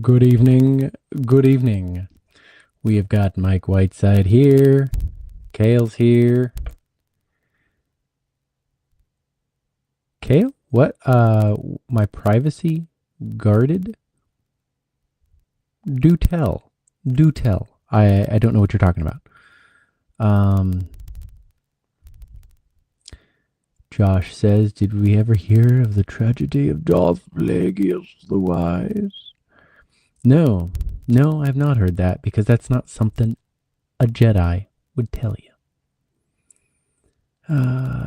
Good evening. Good evening. We have got Mike Whiteside here. Kale's here. Kale? What? My privacy guarded? Do tell. Do tell. I don't know what you're talking about. Josh says, did we ever hear of the tragedy of Darth Plagueis the Wise? No, I have not heard that because that's not something a Jedi would tell you.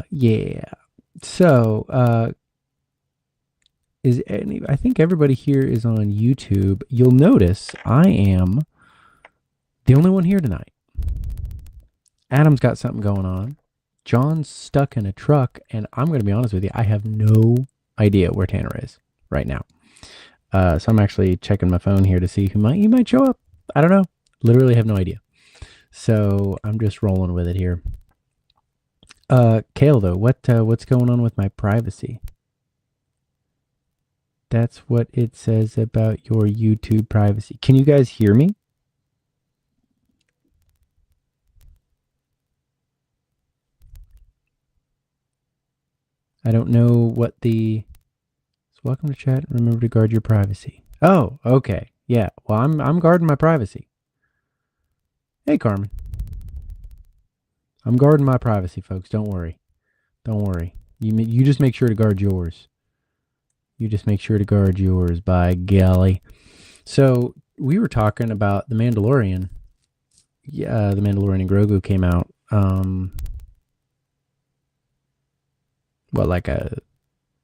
Yeah. So, I think everybody here is on YouTube. You'll notice I am the only one here tonight. Adam's got something going on. John's stuck in a truck, and I'm going to be honest with you, I have no idea where Tanner is right now. So I'm actually checking my phone here to see he might show up. I don't know. Literally have no idea. So I'm just rolling with it here. Kale, though, what's going on with my privacy? That's what it says about your YouTube privacy. Can you guys hear me? I don't know what the... So welcome to chat. Remember to guard your privacy. Oh, okay. Yeah. Well, I'm guarding my privacy. Hey, Carmen. I'm guarding my privacy, folks. Don't worry. Don't worry. You just make sure to guard yours. You just make sure to guard yours, by golly. So we were talking about The Mandalorian. Yeah, The Mandalorian and Grogu came out. Like a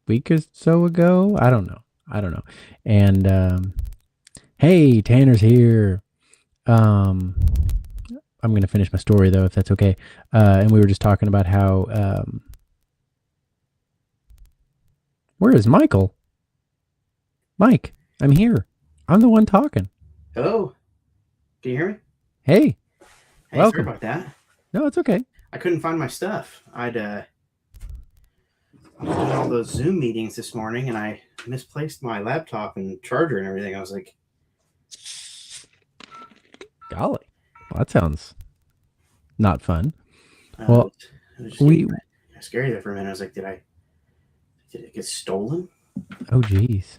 week or so ago? I don't know. And hey, Tanner's here. I'm going to finish my story though, if that's okay. And we were just talking about how where is Michael? Mike, I'm here. I'm the one talking. Hello. Can you hear me? Hey. Welcome. Sorry about that. No, it's okay. I couldn't find my stuff. I was doing all those Zoom meetings this morning, and I misplaced my laptop and charger and everything. I was like, golly, well, that sounds not fun. Well, it was scary there for a minute. I was like, did it get stolen? Oh, geez.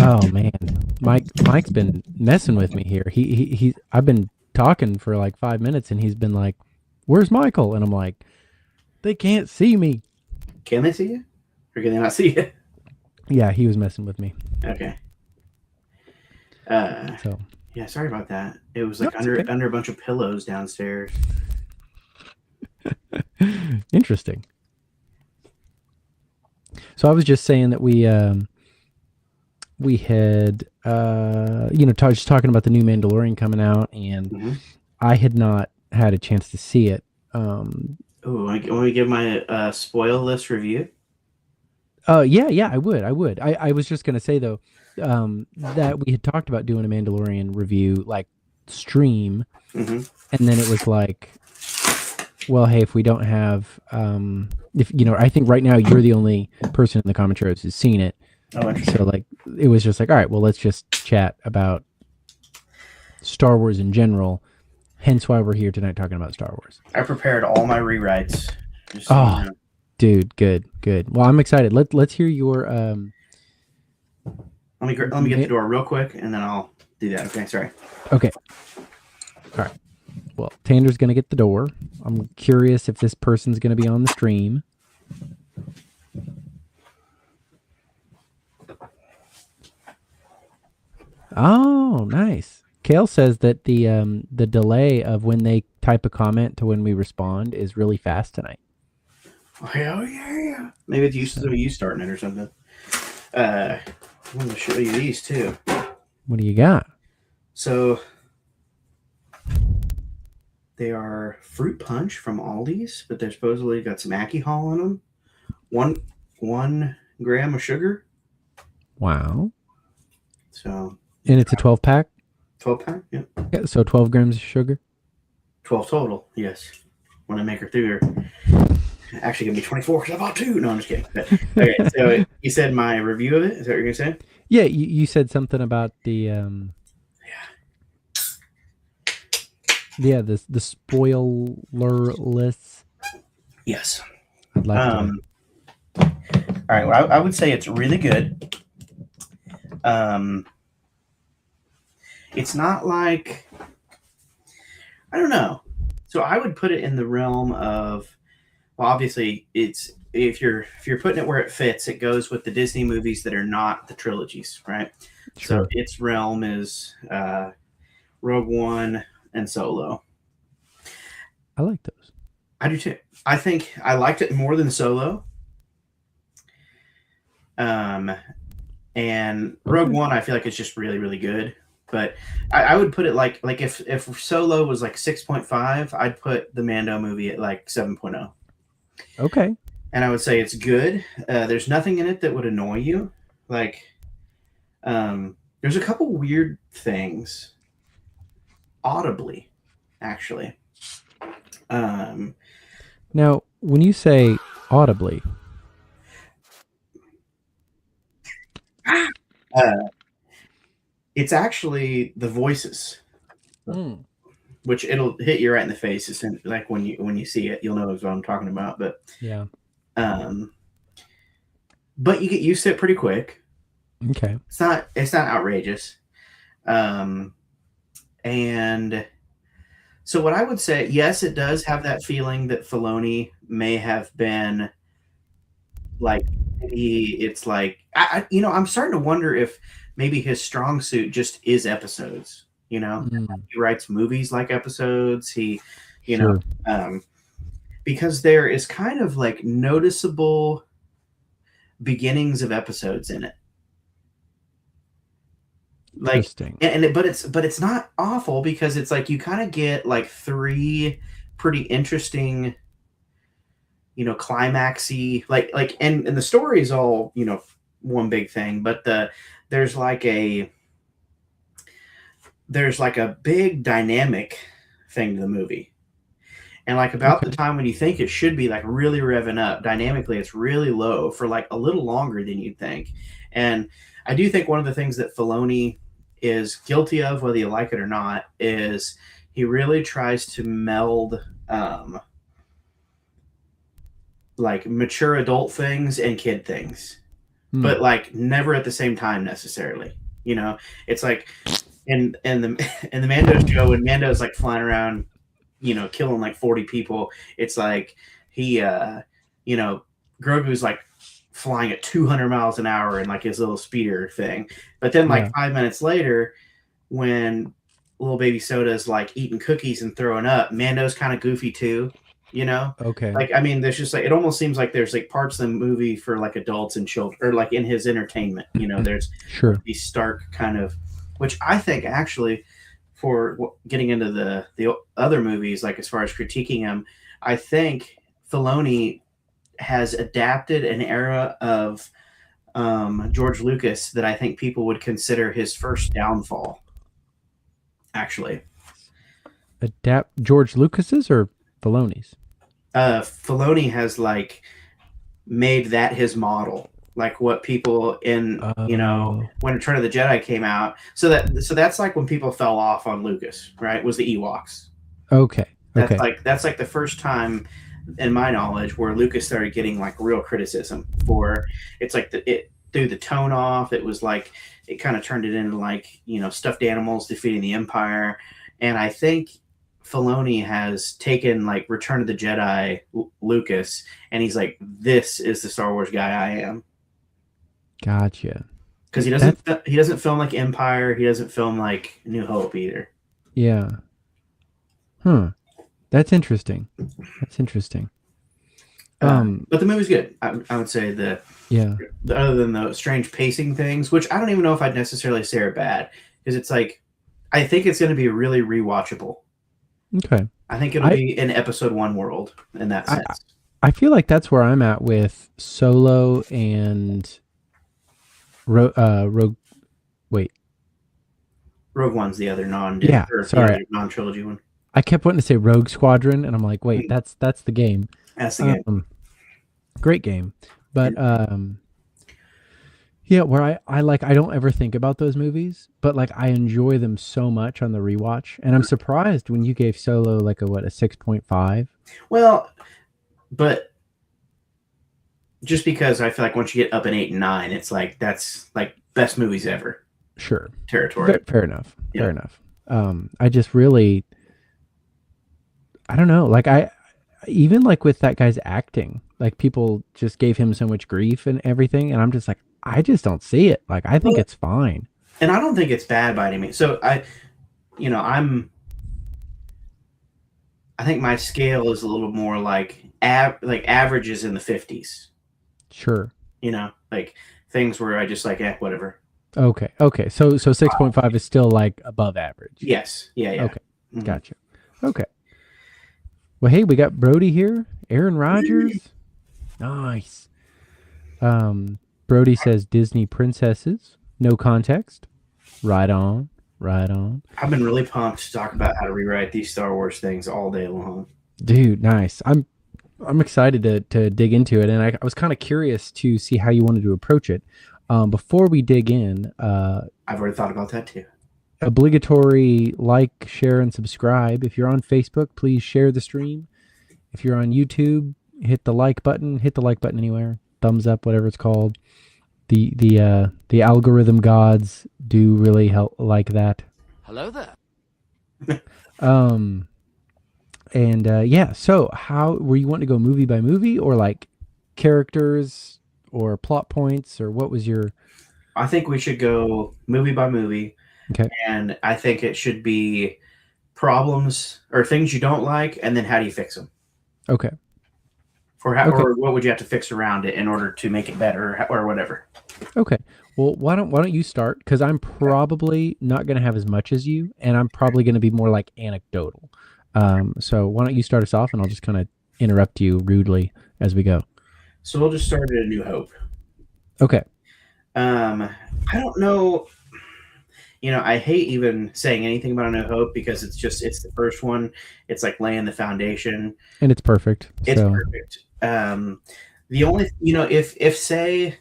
Oh man, Mike's been messing with me here. I've been talking for like 5 minutes, and he's been like, "Where's Michael?" And I'm like, "They can't see me." Can they see you, or can they not see you? Yeah, he was messing with me. Okay. So yeah, sorry about that. It was like under a bunch of pillows downstairs. Interesting. So I was just saying that we had just talking about the new Mandalorian coming out, and I had not had a chance to see it. Want me to give my spoil list review? Yeah, I would. I was just gonna say though, that we had talked about doing a Mandalorian review like stream, and then it was like, well, hey, if we don't have, I think right now you're the only person in the commentary who's seen it. Oh, so like, it was just like, all right, well, let's just chat about Star Wars in general. Hence why we're here tonight talking about Star Wars. I prepared all my rewrites. Dude, good. Well, I'm excited. Let's hear your. Let me get the door real quick, and then I'll do that. Okay, sorry. Okay. All right. Well, Tanner's gonna get the door. I'm curious if this person's gonna be on the stream. Oh, nice. Kale says that the delay of when they type a comment to when we respond is really fast tonight. Oh yeah. Maybe it's used to you starting it or something. I want to show you these too. What do you got? So they are fruit punch from Aldi's, but they're supposedly got some alcohol in them. One gram of sugar. Wow. So. And it's a 12-pack? 12-pack, yeah. So 12 grams of sugar? 12 total, yes. When I make her through her. Actually, give me 24 because I bought 2. No, I'm just kidding. But, okay, so you said my review of it? Is that what you're going to say? Yeah, you said something about the yeah, the spoiler lists. Yes. I'd like to. Um, all right. Well, I would say it's really good. Um, it's not like I don't know. So I would put it in the realm of well, obviously it's if you're putting it where it fits, it goes with the Disney movies that are not the trilogies, right? So Sure. its realm is Rogue One and Solo. I like those. I do too. I think I liked it more than Solo. Um, and Rogue Okay. One, I feel like it's just really, really good. But I would put it like if Solo was like 6.5, I'd put the Mando movie at like 7.0. Okay. And I would say it's good. There's nothing in it that would annoy you. Like, there's a couple weird things audibly, actually. Um, Now, when you say audibly, uh, it's actually the voices, mm, which it'll hit you right in the face. It's like when you see it, you'll know what I'm talking about. yeah. Um, but you get used to it pretty quick. Okay. It's not outrageous. Um, and so what I would say, yes, it does have that feeling that Filoni may have been like maybe it's like I'm starting to wonder if maybe his strong suit just is episodes. Mm, He writes movies like episodes. He, you know, sure. um, because there is kind of like noticeable beginnings of episodes in it. Like Interesting. but it's not awful because it's like you kind of get like three pretty interesting climaxy and the story is all one big thing, but there's like a there's like a big dynamic thing to the movie. And like about the Okay. time when you think it should be like really revving up, dynamically it's really low for like a little longer than you'd think. And I do think one of the things that Filoni is guilty of, whether you like it or not, is he really tries to meld like mature adult things and kid things, but Mm, like never at the same time necessarily. It's like in the in the Mando show when Mando's like flying around, killing like 40 people. It's like he, you know, Grogu's like flying at 200 miles an hour in like his little speeder thing. But then like yeah. 5 minutes later, when little baby Soda's like eating cookies and throwing up, Mando's kind of goofy too. You know, Okay. like I mean, there's just like it almost seems like there's like parts of the movie for like adults and children, or like in his entertainment. There's Sure. these stark kind of, which I think actually for getting into the other movies, like as far as critiquing them, I think Filoni has adapted an era of George Lucas that I think people would consider his first downfall. Actually, Adapt George Lucas's or Filoni's? Filoni has like made that his model, like what people in Oh. when Return of the Jedi came out. So that's like when people fell off on Lucas, right? Was the Ewoks. Okay. That's Okay. like that's like the first time in my knowledge where Lucas started getting like real criticism for it's like it threw the tone off. It was like it kind of turned it into like stuffed animals defeating the Empire, and I think Filoni has taken like Return of the Jedi Lucas, and he's like, this is the Star Wars guy I am, Gotcha. because he doesn't That's he doesn't film like Empire, he doesn't film like New Hope either. yeah. Huh. That's interesting. That's interesting. But the movie's good. I would say Yeah. other than the strange pacing things, which I don't even know if I'd necessarily say are bad, because it's like I think it's going to be really rewatchable. Okay. I think it'll I be an episode one world in that I sense. I feel like that's where I'm at with Solo and Rogue. Wait. Rogue One's the other Yeah. the Sorry. other non-trilogy one. I kept wanting to say Rogue Squadron, and I'm like, wait, that's the game. That's the game. Great game, but Yeah, where I like I don't ever think about those movies, but like I enjoy them so much on the rewatch, and I'm surprised when you gave Solo like a 6.5. Well, but just because I feel like once you get up in 8 and 9, it's like that's like best movies ever Sure, territory. fair enough, Yeah. fair enough. I just really I don't know, like I even like with that guy's acting, like people just gave him so much grief and everything, and I'm just like I just don't see it. Like I think Well, it's fine. and I don't think it's bad by any means. So I think my scale is a little more like like averages in the 50s. Sure. Like things where I just like whatever. Okay. So 6.5 is still like above average. Yes. Yeah. Yeah. Okay. Mhm. Gotcha. Okay. Well, hey, we got Brody here. Aaron Rodgers. Nice. Brody says Disney princesses. No context. Right on. Right on. I've been really pumped to talk about how to rewrite these Star Wars things all day long. Dude, nice. I'm excited to dig into it, and I was kind of curious to see how you wanted to approach it. Before we dig in, I've already thought about that too. obligatory like, share, and subscribe. If you're on Facebook, please share the stream. If you're on YouTube, hit the like button. Hit the like button anywhere. Thumbs up, whatever it's called. The algorithm gods do really help like that. Hello there. Um and yeah, so how were you wanting to go movie by movie or like characters or plot points or what was your I think we should go movie by movie, okay? and I think it should be problems or things you don't like, and then how do you fix them, Okay. Okay. or what would you have to fix around it in order to make it better, or whatever. Okay. Well, why don't you start? Because I'm probably not going to have as much as you, and I'm probably going to be more like anecdotal. So why don't you start us off, and I'll just kind of interrupt you rudely as we go. So we'll just start at A New Hope. Okay. I don't know. I hate even saying anything about A New Hope because it's the first one. It's like laying the foundation. And it's perfect. It's So perfect. The only if say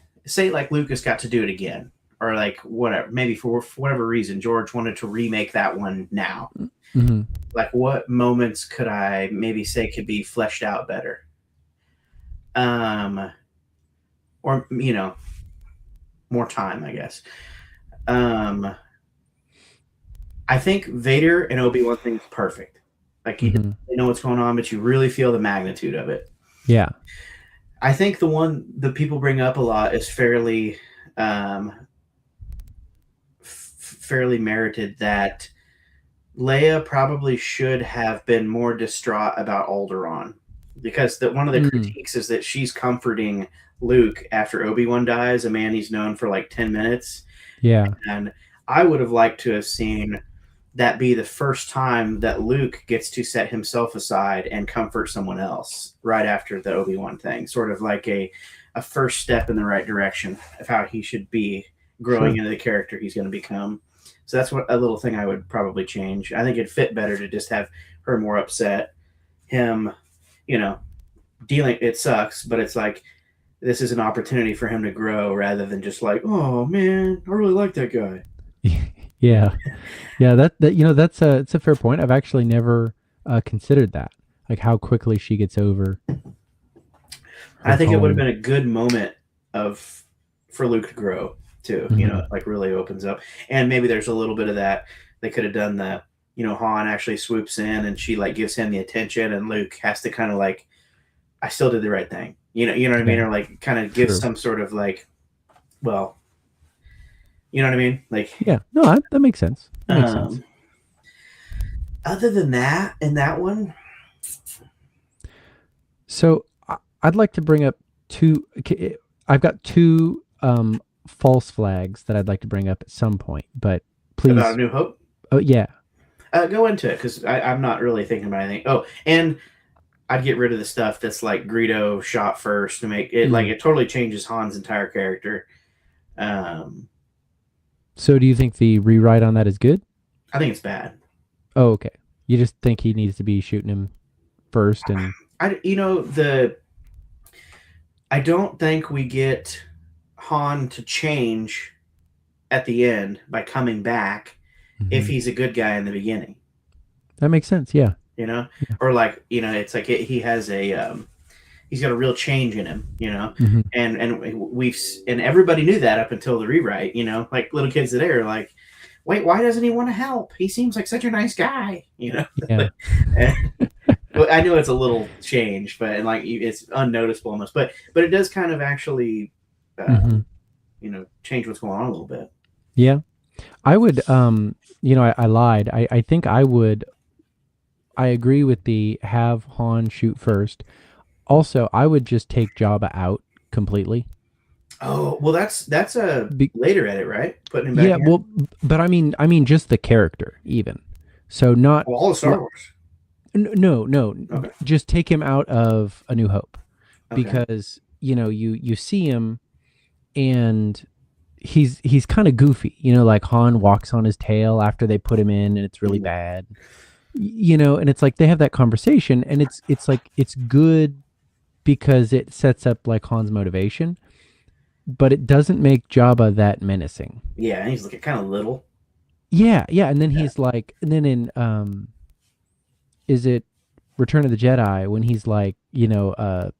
like Lucas got to do it again, or like whatever, maybe for whatever reason George wanted to remake that one now. mhm. Like what moments could I maybe say could be fleshed out better? Or more time, I guess. Um, I think Vader and Obi-Wan thing's perfect. Like you Mhm. know what's going on, but you really feel the magnitude of it. Yeah. I think the one that people bring up a lot is fairly merited, that Leia probably should have been more distraught about Alderaan, because one of the critiques is that she's comforting Luke after Obi-Wan dies, a man he's known for like 10 minutes. Yeah. And I would have liked to have seen that be the first time that Luke gets to set himself aside and comfort someone else right after the Obi-Wan thing, sort of like a first step in the right direction of how he should be growing into the character he's going to become. So that's what a little thing I would probably change. I think it'd fit better to just have her more upset, him, dealing. It sucks, but it's like this is an opportunity for him to grow rather than just like, oh man, I really like that guy. Yeah. Yeah, that's it's a fair point. I've actually never considered that. Like how quickly she gets over I her think it would have falling. been a good moment for Luke to grow too. Mhm. Like really opens up, and maybe there's a little bit of that. They could have done Han actually swoops in and she like gives him the attention, and Luke has to kind of like, I still did the right thing. You know what I mean, Yeah. or like kind of gives True. some sort of like, well, you know what I mean, like. Yeah. No, that makes sense. That makes sense. Other than that, in that one, So I'd like to bring up I've got two false flags that I'd like to bring up at some point, but about A please. New Hope, Oh yeah. go into it because I'm not really thinking about anything. Oh, and I'd get rid of the stuff that's like Greedo shot first to make it like Mm. it totally changes Han's entire character. Um, So do you think the rewrite on that is good? I think it's bad. Oh, okay. You just think he needs to be shooting him first and I don't think we get Han to change at the end by coming back if Mhm. he's a good guy in the beginning, That makes sense. Yeah. you know, Yeah. or like it's like he has a he's got a real change in him, Mhm. and everybody knew that up until the rewrite, like little kids today are like, wait, why doesn't he want to help? He seems like such a nice guy, Yeah. and, but I know it's a little change, but and like it's unnoticeable almost, but it does kind of actually, Mhm. um, change what's going on a little bit. Yeah. I would I lied. I think I agree with the have Han shoot first. Also, I would just take Jabba out completely. Oh well, that's a Be- later edit, right? Putting him back yeah, in. well, but I mean just the character even. So not Oh, all of Star Wars. no, Okay. just take him out of A New Hope Okay. because you see him and he's kind of goofy. Like Han walks on his tail after they put him in and it's really Mhm. bad. And it's like they have that conversation and it's like it's good because it sets up like Han's motivation, but it doesn't make Jabba that menacing. Yeah, and he's looking kind of little. Yeah, yeah, and then Yeah. he's like, and then in is it Return of the Jedi when he's like, a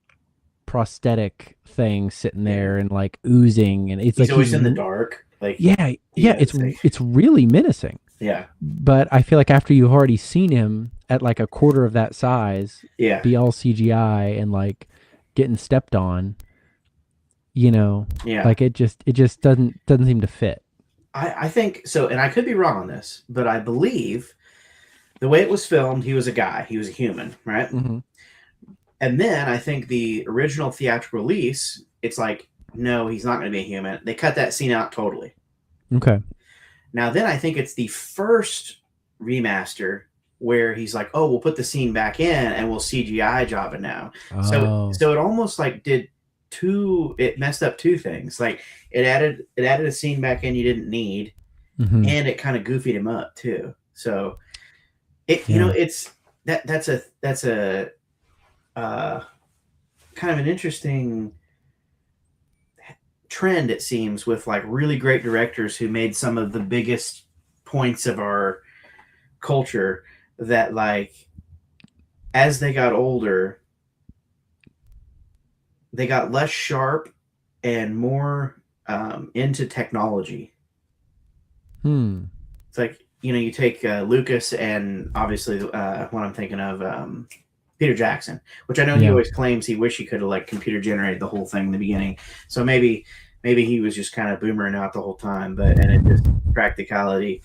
prosthetic thing sitting Yeah. there and like oozing, and it's He's like always in the dark. Like, yeah, yeah, yeah, it's it's like, it's really menacing. yeah, But I feel like after you've already seen him at like a quarter of that size, yeah, be all CGI and like getting stepped on, you know, yeah. like it just doesn't seem to fit. I think so, and I could be wrong on this, but I believe the way it was filmed, he was a guy, he was a human, right? Hmm. And then I think the original theatrical release, it's like, no, he's not going to be a human. They cut that scene out totally. Okay. Now, then I think it's the first remaster where he's like, oh, we'll put the scene back in and we'll CGI Jabba now. So, Oh. so it almost like it messed up two things. Like it added a scene back in you didn't need, Hmm. and it kind of goofied him up too. So it, Yeah. it's that's a uh, kind of an interesting trend, it seems, with like really great directors who made some of the biggest points of our culture, that like as they got older they got less sharp and more into technology. Hmm. It's like, you take Lucas and obviously what I'm thinking of, Peter Jackson, which I know he Yeah. always claims he wish he could have like computer generated the whole thing in the beginning. So maybe he was just kind of boomering out the whole time, but and it just practicality.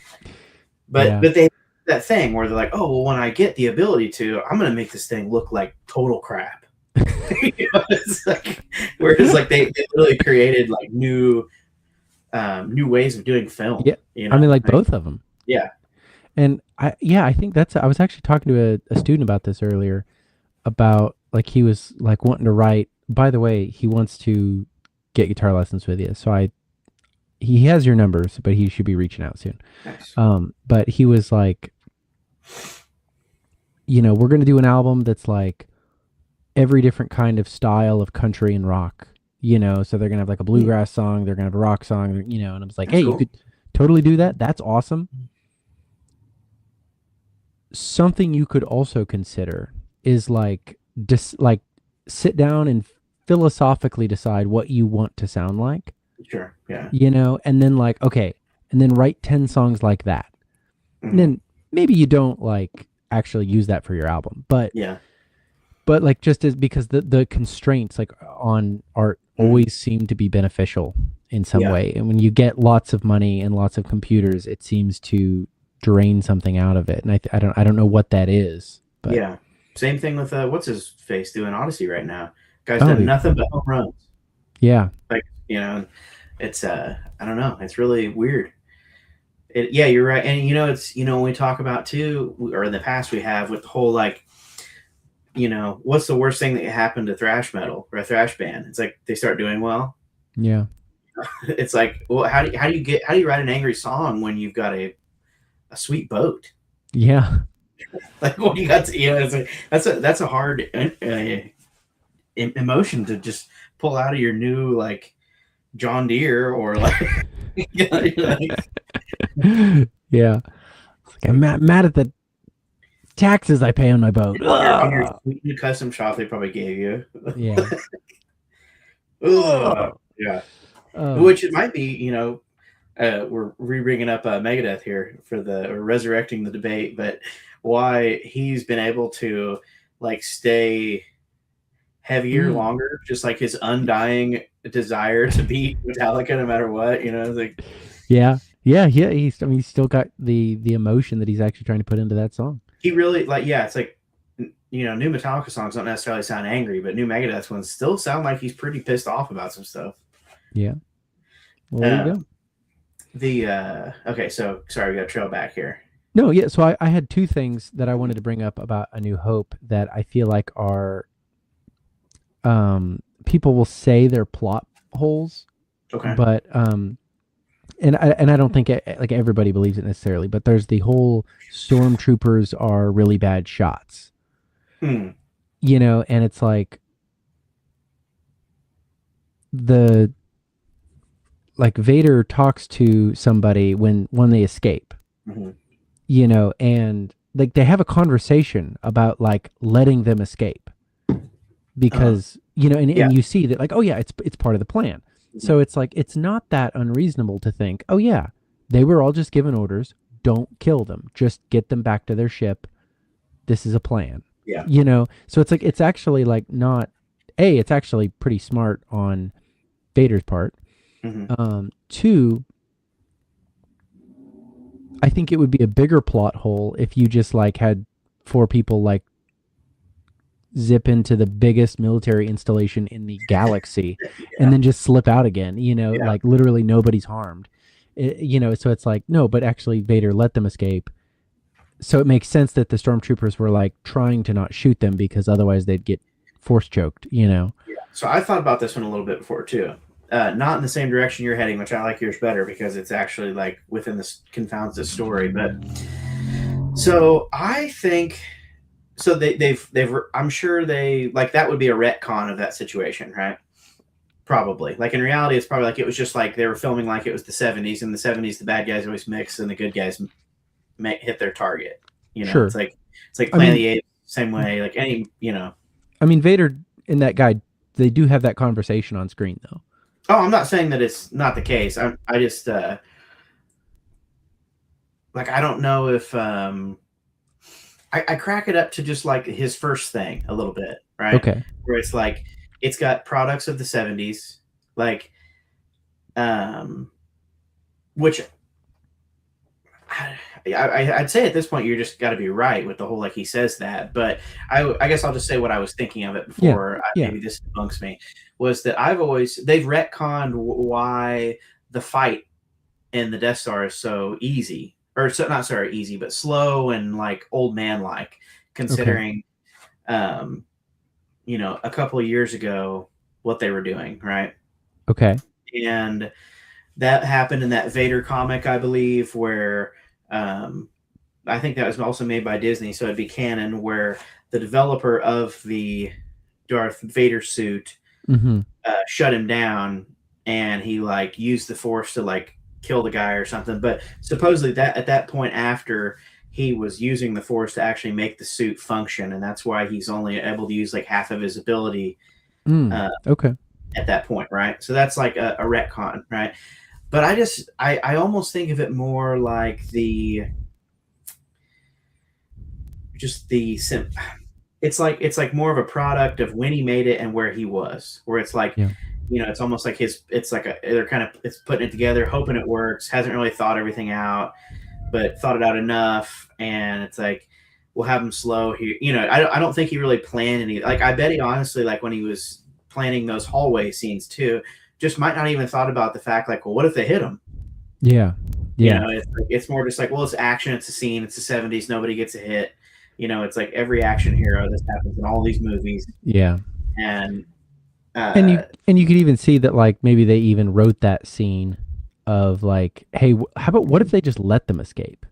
But Yeah. but they that thing where they're like, oh well, when I get the ability to, I'm gonna make this thing look like total crap. It's like, whereas like they really created like new ways of doing film. Yeah. I mean, like Like, both of them. yeah, And I think I was actually talking to a student about this earlier about like he was like wanting to write. By the way, he wants to get guitar lessons with you. So he has your numbers, but he should be reaching out soon. nice. But he was like, we're going to do an album that's like every different kind of style of country and rock, so they're going to have like a Hmm, bluegrass song, they're going to have a rock song, and I was like, that's hey, you cool. could totally do that. That's awesome. Something you could also consider is like like sit down and philosophically decide what you want to sound like, Sure, yeah. and then like okay, and then write 10 songs like that. And Hmm. then maybe you don't like actually use that for your album, but Yeah. like just as because the constraints like on art Hmm. always seem to be beneficial in some Yeah. way, and when you get lots of money and lots of computers it seems to drain something out of it, and I don't know what that is, but Yeah. Same thing with what's his face doing Odyssey right now. Guy's oh done nothing but home runs. yeah. Like, it's I don't know. It's really weird. Yeah, you're right. And it's when we talk about too, or in the past we have with the whole like, what's the worst thing that happened to thrash metal or a thrash band? It's like they start doing well. Yeah. It's like, well, how do you write an angry song when you've got a sweet boat? Yeah. Like, what do you got to, it's like, that's a hard emotion to just pull out of your new like John Deere or like, like Yeah. I'm mad at the taxes I pay on my boat. in your sweet custom shop they probably gave you. Yeah. Yeah. Oh, Which it might be, we're re-bringing up Megadeth here for the or resurrecting the debate, but why he's been able to like stay heavier longer, just like his undying desire to beat Metallica no matter what, like yeah. Yeah, he's still got the emotion that he's actually trying to put into that song. he really like it's like new Metallica songs don't necessarily sound angry, but new Megadeth ones still sound like he's pretty pissed off about some stuff. Yeah. Well, there you go. Okay, so sorry, we got to trail back here. No, yeah. So I had two things that I wanted to bring up about A New Hope that I feel like are people will say they're plot holes, Okay. but and I don't think like everybody believes it necessarily, but there's the whole stormtroopers are really bad shots. And it's like Vader talks to somebody when they escape. And like they have a conversation about like letting them escape because and you see that like, oh yeah, it's part of the plan. So it's like it's not that unreasonable to think, oh yeah, they were all just given orders, don't kill them, just get them back to their ship. This is a plan. So it's like it's actually like not it's actually pretty smart on Vader's part. Two, I think it would be a bigger plot hole if you just like had 4 people like zip into the biggest military installation in the galaxy and then just slip out again, like literally nobody's harmed. So it's like, no, but actually Vader let them escape. So it makes sense that the stormtroopers were like trying to not shoot them because otherwise they'd get force choked, Yeah. So I thought about this one a little bit before too. Not in the same direction you're heading, which I like yours better because it's actually like within this confounds the story. But so I think they've I'm sure they like that would be a retcon of that situation, right? Probably. Like in reality, it's probably like it was just like they were filming like it was the 70s. In the 70s, the bad guys always mix and the good guys hit their target. Sure. It's like Planet of the Apes, same way. Like any, I mean, Vader and that guy, they do have that conversation on screen though. Oh, I'm not saying that it's not the case. I just like I don't know if I crack it up to just like his first thing a little bit, right? Okay. Where it's like it's got products of the 70s, like which I'd say at this point you're just got to be right with the whole like he says that, but I guess I'll just say what I was thinking of it before maybe this debunks me, was that they've retconned why the fight in the Death Star is so easy, or so not sorry easy, but slow and like old man like, considering a couple of years ago what they were doing, right? Okay. And that happened in that Vader comic, I believe, where I think that was also made by Disney, so it'd be canon, where the developer of the Darth Vader suit shut him down, and he like used the Force to like kill the guy or something. But supposedly that at that point after he was using the Force to actually make the suit function, and that's why he's only able to use like half of his ability. Okay. At that point, right? So that's like a retcon, right? But I almost think of it more like it's like more of a product of when he made it and where he was, where it's like, it's almost like it's putting it together, hoping it works, hasn't really thought everything out, but thought it out enough. And it's like, we'll have him slow here. I don't think he really planned any, like, I bet he honestly, like when he was planning those hallway scenes too, just might not even thought about the fact like, well, what if they hit him? It's more just like, well, it's action, it's a scene, it's the 70s, nobody gets a hit. It's like every action hero, this happens in all these movies. And you could even see that like maybe they even wrote that scene of like, hey, how about what if they just let them escape?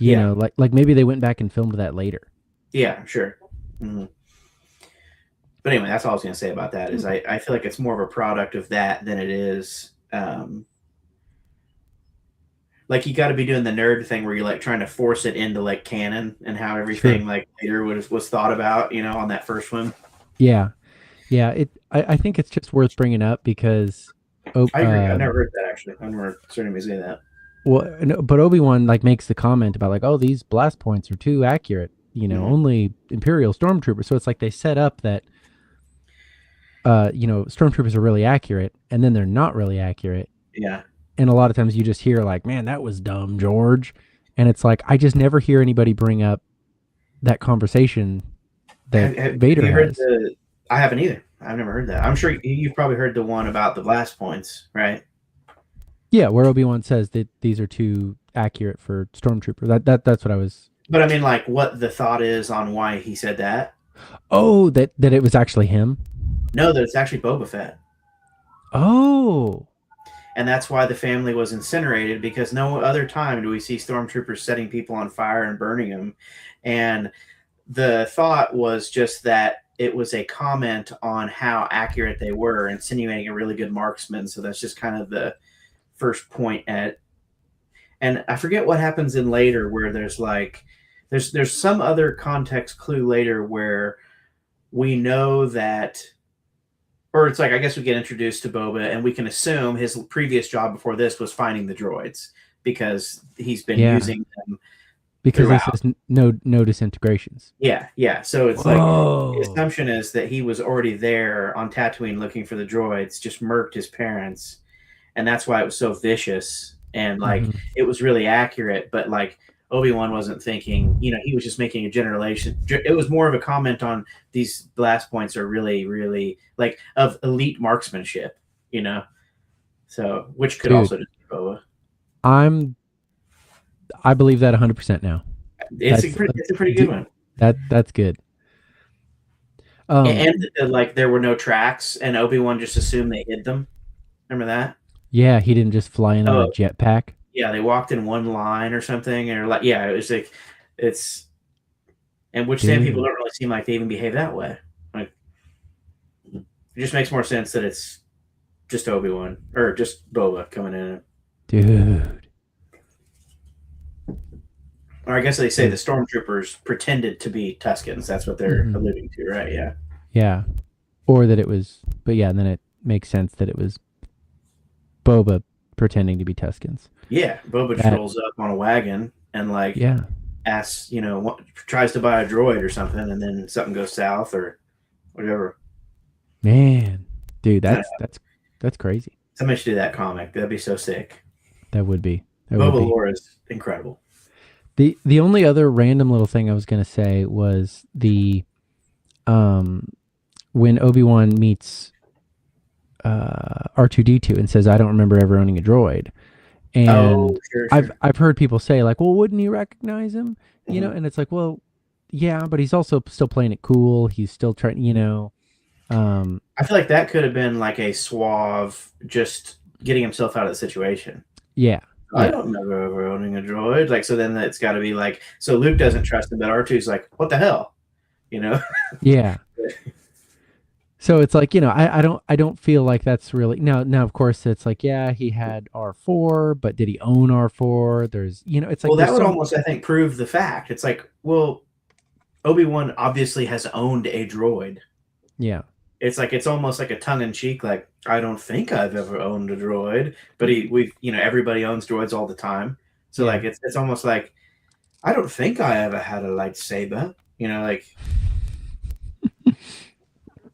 Like maybe they went back and filmed that later. Yeah, sure. Mm-hmm. But anyway, that's all I was going to say about that. Is I feel like it's more of a product of that than it is. Like you got to be doing the nerd thing where you're like trying to force it into like canon and how everything Sure. like later was thought about, you know, on that first one. Yeah. Yeah. I think it's just worth bringing up because, oh, I agree. I've never heard that actually. I've never heard anybody say that. well, no, but Obi-Wan like makes the comment about like, oh, these blast points are too accurate. Hmm. Only Imperial stormtroopers. So it's like they set up that, stormtroopers are really accurate, and then they're not really accurate. Yeah. And a lot of times you just hear like, man, that was dumb, George. And it's like I just never hear anybody bring up that conversation that Have Vader you heard has. the? I haven't either. I've never heard that. I'm sure you've probably heard the one about the blast points, right? Yeah, where Obi-Wan says that these are too accurate for stormtrooper. That's what I was. But I mean, like, what the thought is on why he said that? Oh, that it was actually him. No, that it's actually Boba Fett. Oh, And that's why the family was incinerated, because no other time do we see stormtroopers setting people on fire and burning them. And the thought was just that it was a comment on how accurate they were, insinuating a really good marksman. So that's just kind of the first point at. And I forget what happens in later where there's like there's some other context clue later where we know that, or it's like I guess we get introduced to Boba and we can assume his previous job before this was finding the droids because he's been yeah, using them because it throughout. says no disintegrations. Yeah, yeah. So it's like the Whoa. assumption is that he was already there on Tatooine looking for the droids, just murked his parents, and that's why it was so vicious and like Hmm. it was really accurate. But like Obi-Wan wasn't thinking, you know, he was just making a generalization. It was more of a comment on these blast points are really, really like of elite marksmanship, you know. So which could Dude, also just be Boba. I'm I believe that 100% now. That's It's a pretty good one. that's good. Um, And like there were no tracks, and Obi-Wan just assumed they hid them. Remember that? yeah, he didn't just fly in on a Oh, jetpack. yeah, they walked in one line or something, or like, yeah, it was like, it's, and which Sand people Dude, don't really seem like they even behave that way. Like, it just makes more sense that it's just Obi Wan or just Boba coming in, dude, or I guess they say the dude. stormtroopers pretended to be Tuskens. That's what they're Hmm. alluding to, right? Yeah, Yeah, or that it was, but yeah, and then it makes sense that it was Boba pretending to be Tuscans. yeah. Boba just That, rolls up on a wagon and like yeah, asks, you know, tries to buy a droid or something, and then something goes south or whatever. man, dude, I don't know. that's crazy. Somebody should do that comic. That'd be so sick. That would be, that would Boba be. lore is incredible. The only other random little thing I was gonna say was the um when Obi-Wan meets R2D2 and says, "I don't remember ever owning a droid." Oh, And sure, I've sure. I've heard people say like, "Well, wouldn't you recognize him?" Mhm. And it's like, "Well, yeah, but he's also still playing it cool. He's still trying. Um, I feel like that could have been like a suave, just getting himself out of the situation. yeah, I yeah, don't remember ever owning a droid. Like, so then it's got to be like, so Luke doesn't trust him, but R2's like, what the hell? You know? yeah." So it's like, I don't feel like that's really now. Of course, it's like, yeah, he had R4, but did he own R4? It's like Well, that there's would so almost, I think, prove the fact. It's like, well, Obi-Wan obviously has owned a droid. yeah, It's like, it's almost like a tongue in cheek, like, I don't think I've ever owned a droid, but everybody owns droids all the time. So yeah. like, it's almost like, I don't think I ever had a lightsaber. You know, like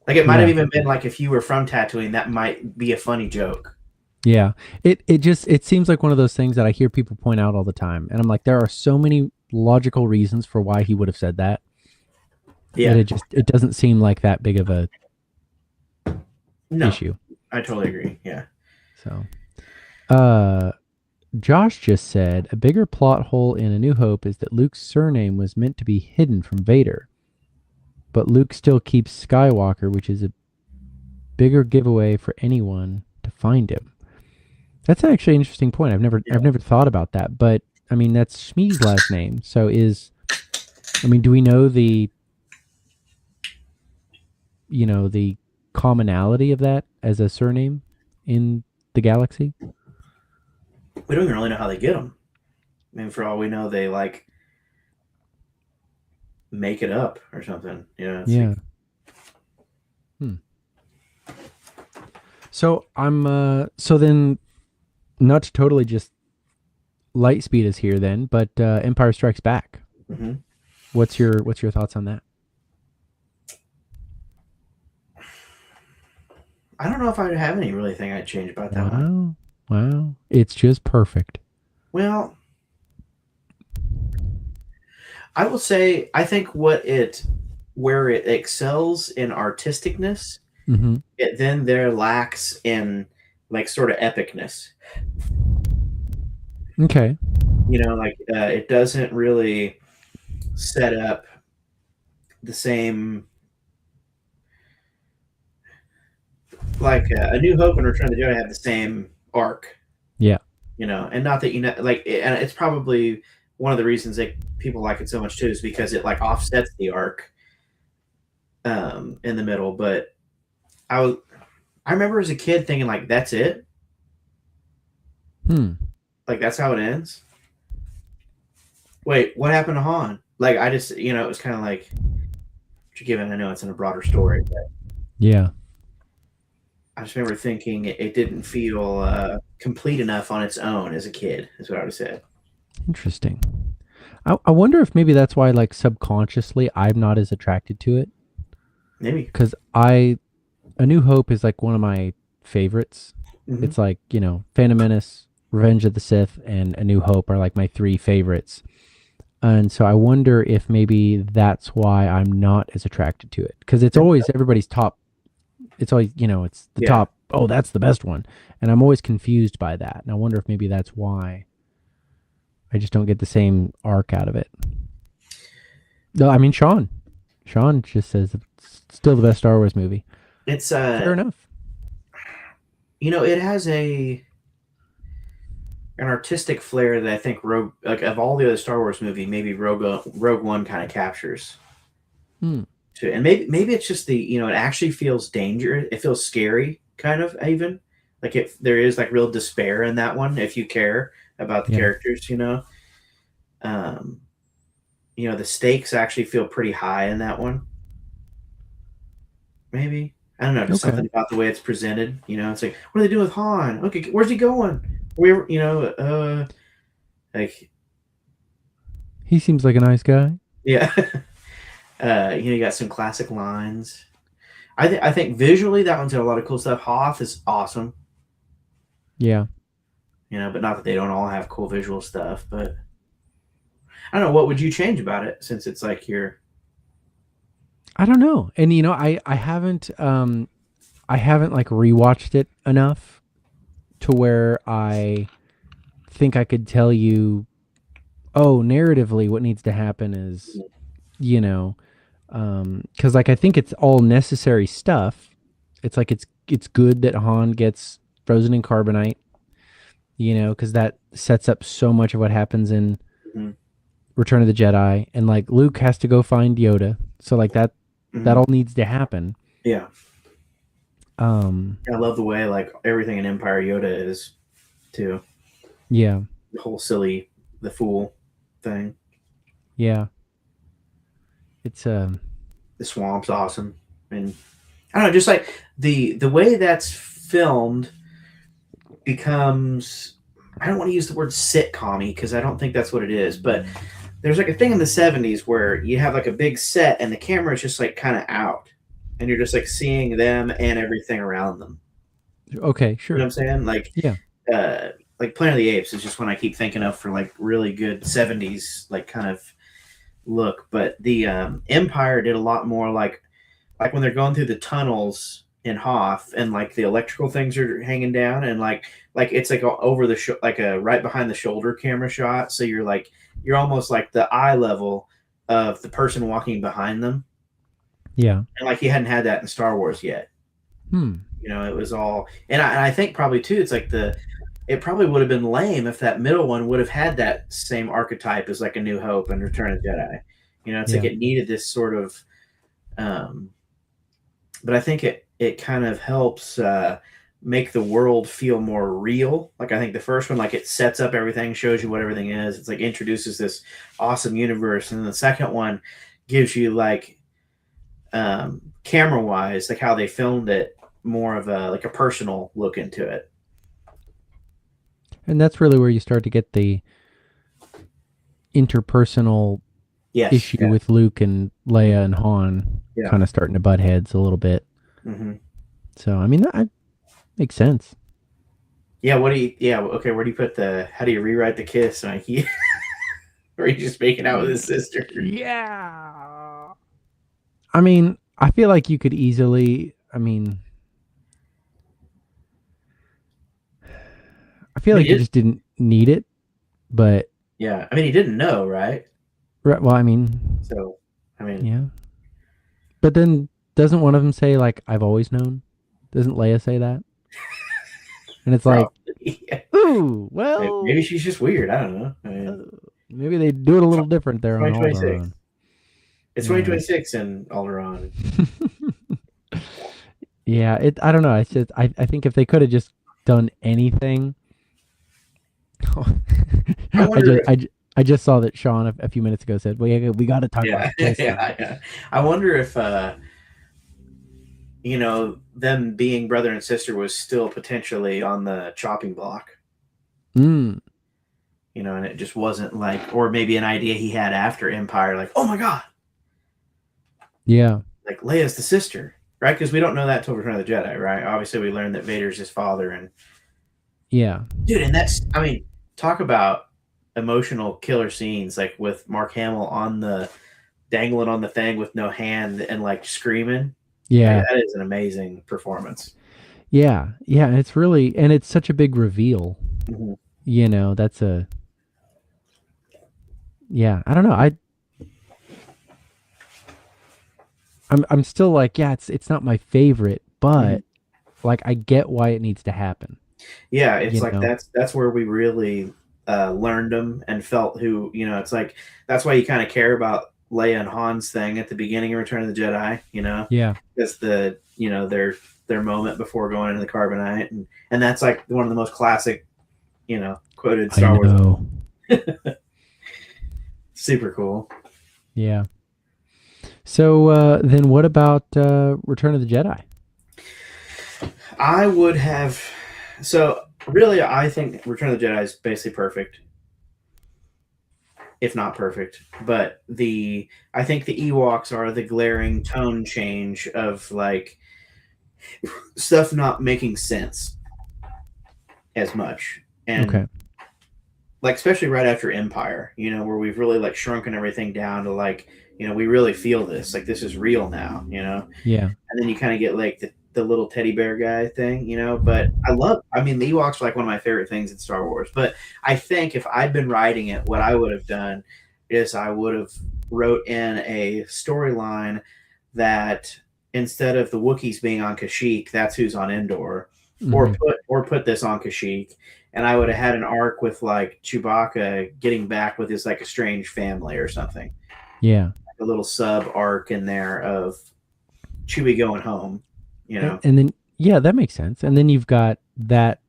it might have Yeah. even been like if you were from Tatooine, that might be a funny joke. Yeah. It seems like one of those things that I hear people point out all the time. And I'm like, there are so many logical reasons for why he would have said that that Yeah, it doesn't seem like that big of a no, issue. I totally agree. Yeah, So uh Josh just said a bigger plot hole in A New Hope is that Luke's surname was meant to be hidden from Vader, but Luke still keeps Skywalker, which is a bigger giveaway for anyone to find him. That's actually an interesting point. yeah. I've never thought about that, but I mean that's Shmi's last name. So do we know the commonality of that as a surname in the galaxy? We don't even really know how they get them. I mean, for all we know, they like make it up or something. You know, it's Yeah. like Hmm. So so then, not to totally just Lightspeed is here then, but Empire Strikes Back. mhm. What's your thoughts on that? I don't know if I would have any really thing I'd change about that one. Wow. Wow. It's just perfect. Well, I will say I think where it excels in artisticness, Mm-hmm. it then there lacks in like sort of epicness. Okay. You know, like it doesn't really set up the same like A New Hope and Return of the Jedi have the same arc. Yeah. You know, and not that you know, like, and it's probably one of the reasons that people like it so much too is because it like offsets the arc in the middle. But I was, I remember as a kid thinking like, that's it, Hmm. like that's how it ends. Wait, what happened to Han? Like, I just, you know, it was kind of like, given I know it's in a broader story, but Yeah. I just remember thinking it didn't feel complete enough on its own as a kid. Is what I would have said. Interesting. I wonder if maybe that's why, like, subconsciously I'm not as attracted to it, Maybe. because A New Hope is like one of my favorites. Hmm. It's like, Phantom Menace, Revenge of the Sith, and A New Hope are like my three favorites. And so I wonder if maybe that's why I'm not as attracted to it, because it's always everybody's top. It's always, it's the Yeah. top. Oh, that's the best one. And I'm always confused by that. And I wonder if maybe that's why I just don't get the same arc out of it. No, I mean, Sean just says it's still the best Star Wars movie. It's Fair enough. you know, it has an artistic flair that I think Rogue, like of all the other Star Wars movie, maybe Rogue One kind of captures. Hmm. To and maybe it's just the, you know, it actually feels dangerous. It feels scary, kind of even like if there is like real despair in that one if you care about the Yeah. characters. Um, you know, the stakes actually feel pretty high in that one. Maybe I don't know, just Okay. something about the way it's presented. You know, it's like, what are they doing with Han? Okay, where's he going? Where, you know, like He seems like a nice guy. yeah. You know, you got some classic lines. I think visually that one's got a lot of cool stuff. Hoth is awesome, Yeah. you know, but not that they don't all have cool visual stuff. But I don't know, what would you change about it since it's like your I don't know. And I haven't like rewatched it enough to where I think I could tell you, oh, narratively what needs to happen is, you know, cuz like I think it's all necessary stuff. It's like it's good that Han gets frozen in carbonite, cuz that sets up so much of what happens in mhm, Return of the Jedi, and like Luke has to go find Yoda. So like that mhm. all needs to happen. Yeah. Um I love the way like everything in Empire Yoda is too. yeah. The whole silly the fool thing. Yeah. It's The swamp's awesome. And I don't know, just like the way that's filmed becomes, I don't want to use the word sitcom because I don't think that's what it is, but there's like a thing in the 70s where you have like a big set and the camera is just like kind of out and you're just like seeing them and everything around them. okay, You know what sure. I'm saying? Yeah. Uh, like Planet of the Apes is just one I keep thinking of for like really good 70s, like kind of look. But the Empire did a lot more like when they're going through the tunnels in Hoth and like the electrical things are hanging down and like it's like over the like a right behind the shoulder camera shot, so you're almost like the eye level of the person walking behind them, Yeah. and like you hadn't had that in Star Wars yet. Hmm. You know, it was all, and I think probably too, it's like it probably would have been lame if that middle one would have had that same archetype as like A New Hope and Return of the Jedi. You know, it's like Yeah. it needed this sort of um, but I think it kind of helps make the world feel more real. Like I think the first one, like it sets up everything, shows you what everything is. It's like introduces this awesome universe, and then the second one gives you like camera wise, like how they filmed it, more of a like a personal look into it. And that's really where you start to get the interpersonal Yes, issue yeah, with Luke and Leia and Han yeah. kind of starting to butt heads a little bit. Hmm. So, I mean, that makes sense. Yeah, what do you? Yeah, okay. Where do you put the? How do you rewrite the kiss? Like he, or he just making out with his sister? Yeah. I mean, I feel like you could easily, I feel I mean, like you just didn't need it, but yeah. I mean, he didn't know, right? well, I mean, So, I mean, yeah. But then doesn't one of them say like I've always known? Doesn't Leia say that? And it's like, probably. Yeah. ooh, Maybe well, she's just weird. I don't know. I uh, mean, maybe they do it a little different there on 2026. Alderaan. It's Yeah. 2026 in Alderaan. Yeah, I don't know. It's just I think if they could have just done anything. I I wonder just if, I just saw that Sean a few minutes ago said, "Well, yeah, we got to talk about yeah, the kiss scene." yeah. I wonder if, them being brother and sister was still potentially on the chopping block, Mm, and it just wasn't like, or maybe an idea he had after Empire, like, oh my God, yeah, like Leia's the sister, right? Because we don't know that till Return of the Jedi, right? Obviously, we learned that Vader's his father, and yeah, dude, and I mean, talk about emotional killer scenes, like with Mark Hamill on the dangling on the thing with no hand and like screaming. Like, yeah, that is an amazing performance. yeah, yeah. And it's really and it's such a big reveal. Mhm. That's a yeah. I don't know. I'm still like yeah. It's not my favorite, Mhm. but like I get why it needs to happen. Yeah, it's You like know. that's where we really learned them and felt who. It's like that's why you kind of care about Leia and Han's thing at the beginning of Return of the Jedi. Yeah, Because their moment before going into the carbonite, and that's like one of the most classic, quoted I Star Wars. know. Super cool. Yeah. So then, what about Return of the Jedi? I would have. So really, I think Return of the Jedi is basically perfect, if not perfect. But I think the Ewoks are the glaring tone change of like stuff not making sense as much, and Okay. like especially right after Empire, where we've really like shrunken everything down to like, we really feel this, like this is real now, Yeah. and then you kind of get like the little teddy bear guy thing, but I mean, the Ewoks are like one of my favorite things in Star Wars. But I think if I'd been writing it, what I would have done is I would have wrote in a storyline that instead of the Wookiees being on Kashyyyk, that's who's on Endor, or Hmm. put this on Kashyyyk, and I would have had an arc with like Chewbacca getting back with his like estranged family or something, Yeah. like a little sub arc in there of Chewie going home, you know. And then yeah, that makes sense. And then you've got that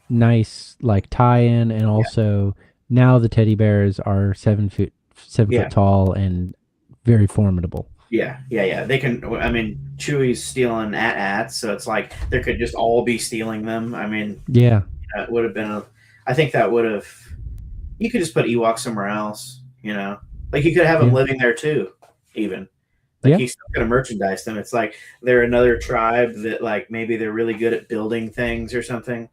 nice like tie-in, and Yeah, also now the teddy bears are 7 foot seven yeah, foot tall and very formidable. yeah. They can. I mean, Chewie's stealing at, so it's like there could just all be stealing them. I mean, Yeah. it would have been a. I think that would have. You could just put Ewok somewhere else. Like you could have them Yeah. living there too. Even like Yeah. you still could have merchandise them. It's like they're another tribe that like maybe they're really good at building things or something,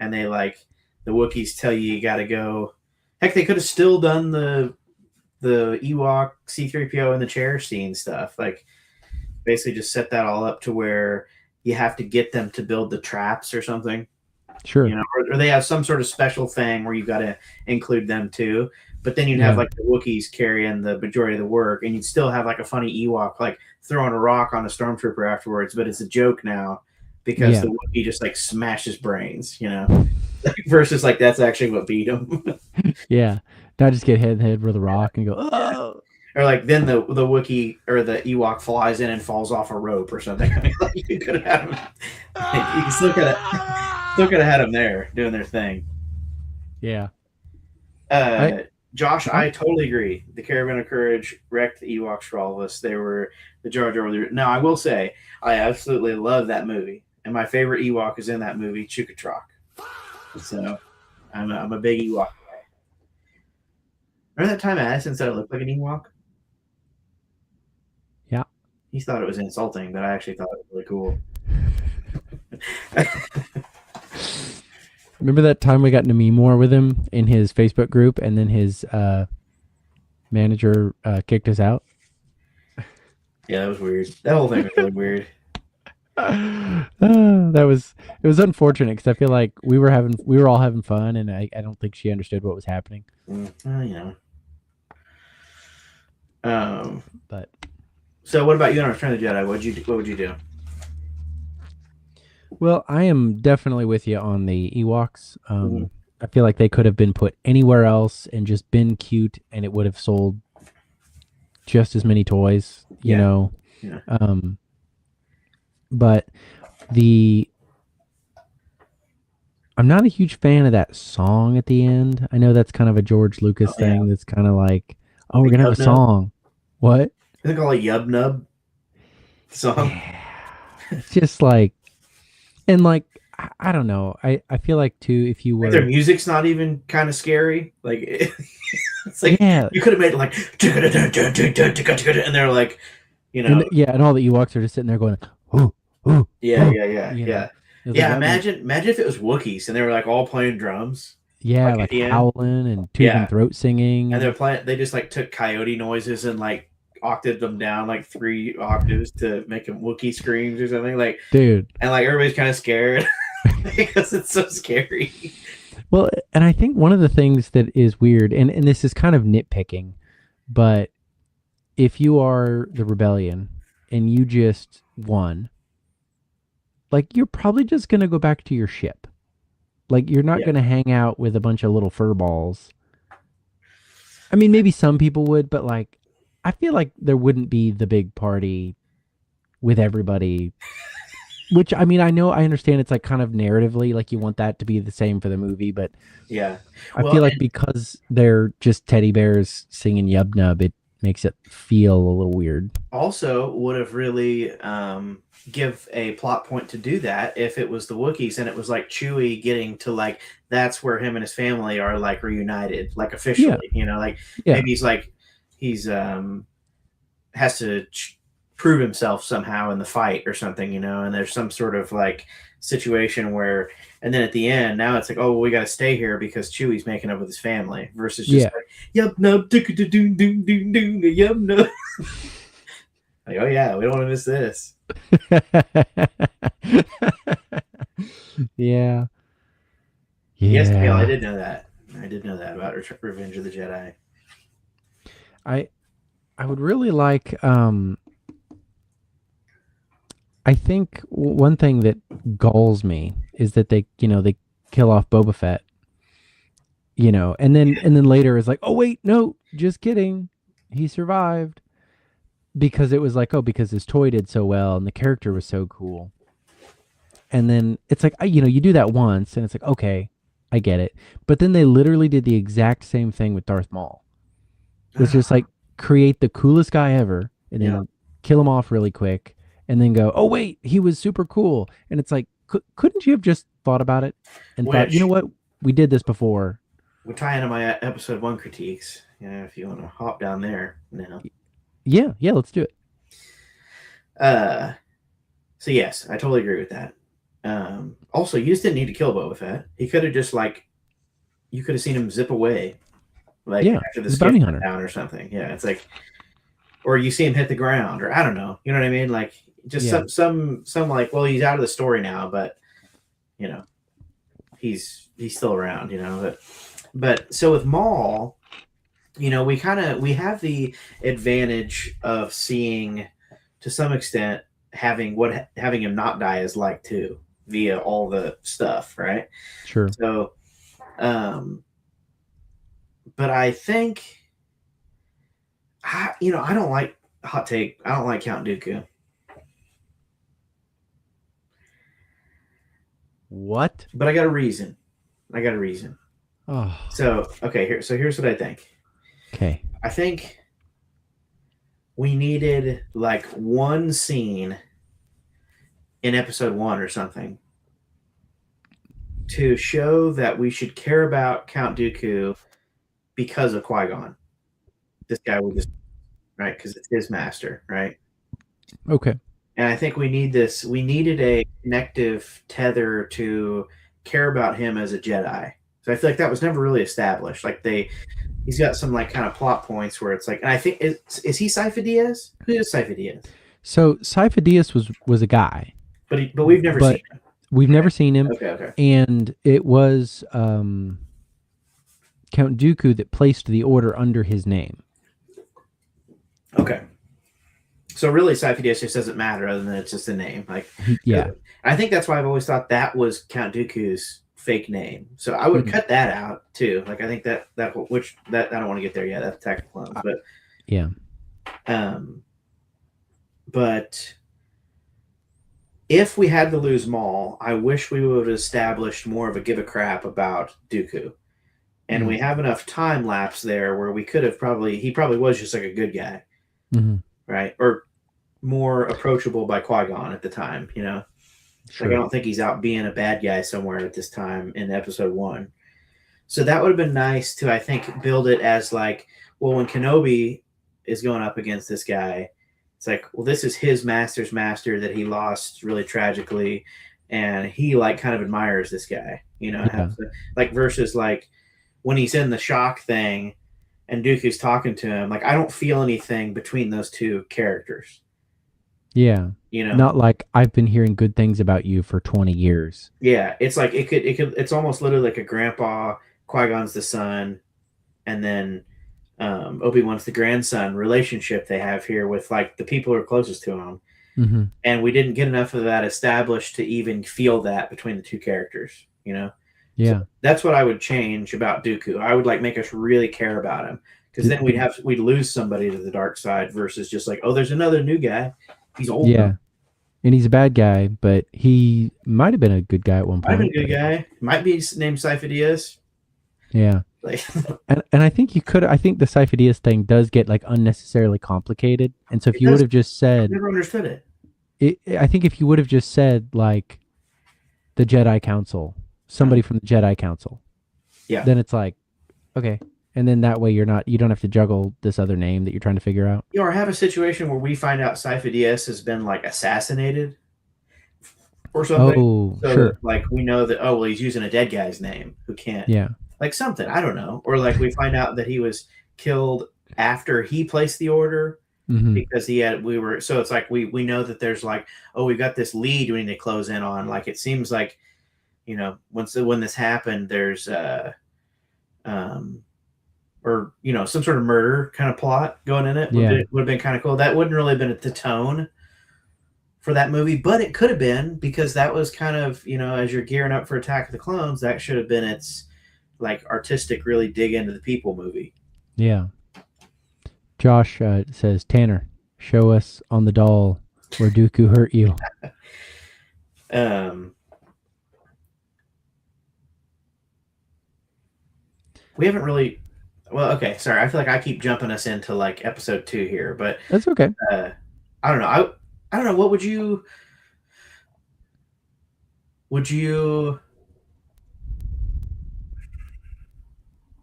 and they like the Wookiees tell you got to go. Heck, they could have still done the Ewok C3PO in the chair scene stuff. Like basically just set that all up to where you have to get them to build the traps or something, Sure. or they have some sort of special thing where you've got to include them too. But then you'd have Yeah. like the Wookiees carrying the majority of the work, and you'd still have like a funny Ewok like throwing a rock on a stormtrooper afterwards, but it's a joke now because Yeah. the Wookiee just like smashes brains, versus like that's actually what beat him. Yeah. Not just get hit in the head with a rock and go, Yeah. oh. or like then the Wookiee or the Ewok flies in and falls off a rope or something. I mean, like you could have had him. Like, you still could have had them there doing their thing. Yeah. I Uh, Josh, I'm I totally agree. The Caravan of Courage wrecked the Ewoks for all of us. They were the Jar Jar. Now, I will say, I absolutely love that movie, and my favorite Ewok is in that movie, Chukatron. So I'm a big Ewok. Remember that time Addison said I looked like an Ewok? yeah. He thought it was insulting, but I actually thought it was really cool. Remember that time we got into meme war with him in his Facebook group, and then his manager kicked us out? Yeah, that was weird. That whole thing was really weird. It was unfortunate because I feel like we were all having fun, and I don't think she understood what was happening. Well, But so what about you on Return of the Jedi? What would you do? well, I am definitely with you on the Ewoks. Mhm. I feel like they could have been put anywhere else and just been cute, and it would have sold just as many toys. You Yeah. know. Yeah. But the I'm not a huge fan of that song at the end. I know that's kind of a George Lucas thing. That's kind of like, oh, we're gonna have a song. What? I think call it Yub Nub song. Yeah. It's just like, and like, I don't know. I feel like too, if you were, like their music's not even kind of scary. Like it's like yeah, you could have made it like, and they're like, and all the Ewoks are just sitting there going, ooh, ooh, yeah. Imagine if it was Wookiees and they were like all playing drums. Yeah, like howling and tooth and throat singing. And they're playing. They just like took coyote noises and like octaved them down like 3 octaves to make them Wookiee screams or something. Like, dude, and like everybody's kind of scared because it's so scary. Well, and I think one of the things that is weird, and this is kind of nitpicking, but if you are the rebellion and you just won, like you're probably just gonna go back to your ship. Like you're not gonna hang out with a bunch of little fur balls. I mean, maybe some people would, but like I feel like there wouldn't be the big party with everybody. Which I mean, I understand it's like kind of narratively, like you want that to be the same for the movie, but yeah, I feel like because they're just teddy bears singing Yub Nub, it makes it feel a little weird. Also, would have really give a plot point to do that if it was the Wookiees and it was like Chewie getting to like that's where him and his family are like reunited, like officially. Like maybe he's has to prove himself somehow in the fight or something, and there's some sort of like situation where, and then at the end, now it's like, oh, well, we got to stay here because Chewie's making up with his family versus just like, yup, nub, yup, nub. Like, oh yeah, we don't want to miss this. Yeah. Yes, Kale, I did know that. I did know that about Revenge of the Jedi. I would really like I think one thing that galls me is that they kill off Boba Fett. And then later is like, "Oh wait, no, just kidding. He survived." Because it was like, "Oh, because his toy did so well and the character was so cool." And then it's like, you do that once and it's like, "Okay, I get it." But then they literally did the exact same thing with Darth Maul. It was just like create the coolest guy ever and then kill him off really quick and then go, oh wait, he was super cool. And it's like, couldn't you have just thought about it and thought, you know what, we did this before? We'll tie into my episode 1 critiques. If you want to hop down there now. Yeah, let's do it. So yes, I totally agree with that. Also, you just didn't need to kill Boba Fett. He could have just you could have seen him zip away. After the bounty hunter down or something. Yeah, it's like, or you see him hit the ground, or I don't know. You know what I mean? Like just some like, well, he's out of the story now, but he's still around. But so with Maul, we have the advantage of seeing to some extent having him not die is like too via all the stuff, right? Sure. So, but I think I don't like hot take. I don't like Count Dooku. What? But I got a reason. I got a reason. Oh, So okay, here's what I think. okay. I think we needed like one scene in episode 1 or something to show that we should care about Count Dooku because of Qui-Gon. This guy would just right because it's his master, right? Okay. And I think we need this. We needed a connective tether to care about him as a Jedi. So I feel like that was never really established. Like he's got some like kind of plot points where it's like, and I think is he Sifo Dyas? Who is Sifo Dyas? So Sifo Dyas was a guy, But we've never seen him. We've never seen him. Okay. And it was Count Dooku that placed the order under his name. Okay. So really, Sifo Dyas just doesn't matter other than it's just a name. Like, yeah. I think that's why I've always thought that was Count Dooku's fake name. So I would cut that out too. Like, I think that I don't want to get there yet. That's Attack of the Clones, but yeah. But if we had to lose Maul, I wish we would have established more of a give a crap about Dooku. And we have enough time lapse there where we could have he probably was just like a good guy. Right? Or more approachable by Qui-Gon at the time, you know? Sure. Like, I don't think he's out being a bad guy somewhere at this time in episode 1. So that would have been nice to, I think, build it as like, well, when Kenobi is going up against this guy, it's like, well, this is his master's master that he lost really tragically, and he like kind of admires this guy, you know? Yeah. Like versus like when he's in the shock thing and Dooku's talking to him, like I don't feel anything between those two characters. Yeah. You know, not like I've been hearing good things about you for 20 years. Yeah. It's like it's almost literally like a grandpa, Qui-Gon's the son, and then Obi-Wan's the grandson relationship they have here with like the people who are closest to him. Mm-hmm. And we didn't get enough of that established to even feel that between the two characters, you know? Yeah. So that's what I would change about Dooku. I would like make us really care about him, because then we'd lose somebody to the dark side versus just like, oh, there's another new guy. He's old. Yeah. And he's a bad guy, but he might have been a good guy at one point. Might have been a good guy. Might be named Sifo Dyas. Yeah. Like, and I think I think the Sifo Dyas thing does get like unnecessarily complicated. And so if you would have just said, I never understood it. I think if you would have just said like the Jedi Council, somebody from the Jedi Council, yeah, then it's like, okay. And then that way you don't have to juggle this other name that you're trying to figure out. Or have a situation where we find out Sifo Dyas has been like assassinated or something. Oh, so sure. Like we know that, oh, well, he's using a dead guy's name who can't. Yeah. Like something, I don't know. Or like we find out that he was killed after he placed the order because so it's like we know that there's like, oh, we've got this lead we need to close in on. Like it seems like, you know, when this happened, there's or, you know, some sort of murder kind of plot going in it. Would have been kind of cool. That wouldn't really have been at the tone for that movie, but it could have been, because that was kind of, you know, as you're gearing up for Attack of the Clones, that should have been its like artistic, really dig into the people movie. Yeah. Josh says, Tanner, show us on the doll where Dooku hurt you. We haven't really. Well, okay, sorry. I feel like I keep jumping us into like episode 2 here, but that's okay. I don't know. I don't know. What would you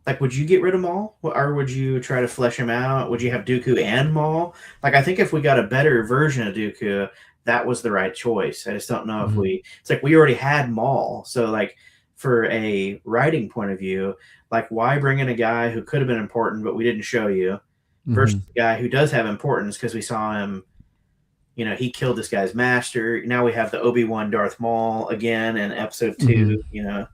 like? Would you get rid of Maul, or would you try to flesh him out? Would you have Dooku and Maul? Like, I think if we got a better version of Dooku, that was the right choice. I just don't know if it's like we already had Maul, so like for a writing point of view, like why bring in a guy who could have been important but we didn't show you versus the guy who does have importance because we saw him, you know, he killed this guy's master. Now we have the Obi-Wan Darth Maul again in episode 2, you know.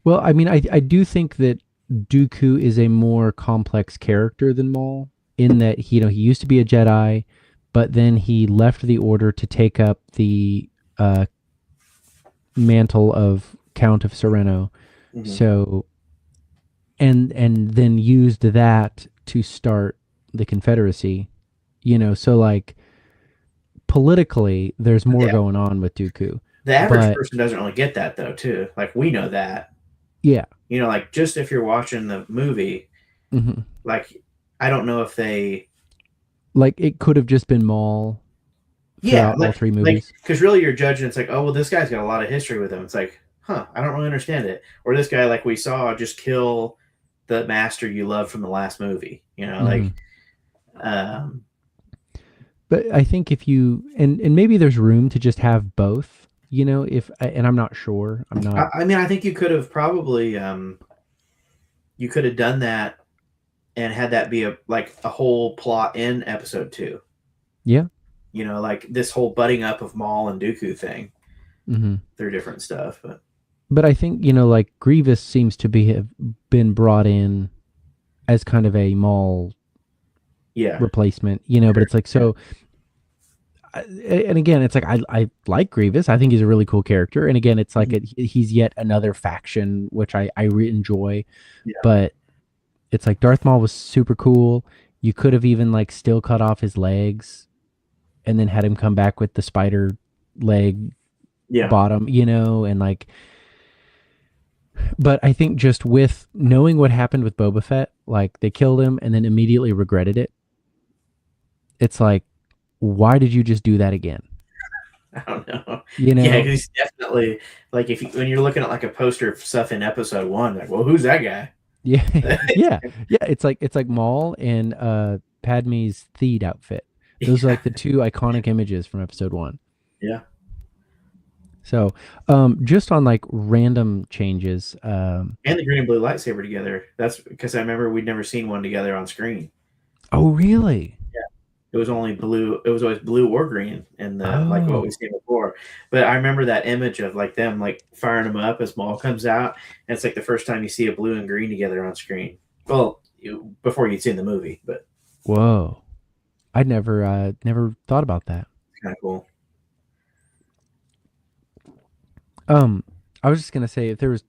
Well, I mean, I do think that Dooku is a more complex character than Maul in that he used to be a Jedi, but then he left the Order to take up the mantle of Count of Sereno. So, and then used that to start the Confederacy, so like politically there's more Yeah. going on with Dooku. The average But person doesn't really get that though, too. Like we know that. yeah. Like just if you're watching the movie, Hmm. like I don't know if they Like it could have just been Maul yeah, throughout all three like movies. because really you're judging. It's like, oh well, this guy's got a lot of history with him. It's like, huh, I don't really understand it. Or this guy, like we saw, just kill the master you love from the last movie. Hmm. Um, But I think if you and maybe there's room to just have both, if and I'm not sure. I'm not. I mean, I think you could have probably you could have done that and had that be a whole plot in episode two. Yeah. Like this whole butting up of Maul and Dooku thing Hmm. through different stuff. But I think like Grievous seems to have been brought in as kind of a Maul Yeah, replacement, but it's like so. And again, it's like I like Grievous. I think he's a really cool character. And again, it's like he's yet another faction which I enjoy. yeah, But it's like Darth Maul was super cool. You could have even like still cut off his legs and then had him come back with the spider leg yeah. bottom, and like. But I think just with knowing what happened with Boba Fett, like they killed him and then immediately regretted it. It's like, why did you just do that again? I don't know. You Yeah, know? because he's definitely like when you're looking at like a poster of stuff in episode one, like, well, who's that guy? Yeah, yeah, yeah. It's like Maul and Padme's Theed outfit. Those are Yeah, like the two iconic images from episode one. yeah. So, just on like random changes. And the green and blue lightsaber together. That's because I remember we'd never seen one together on screen. Oh, really? It was only blue. It was always blue or green in the like what we've Oh, seen before. But I remember that image of like them like firing them up as Maul comes out, and it's like the first time you see a blue and green together on screen. Well, before you'd seen the movie, but whoa! I never thought about that. it's kind of cool. Um, I was just gonna say if there was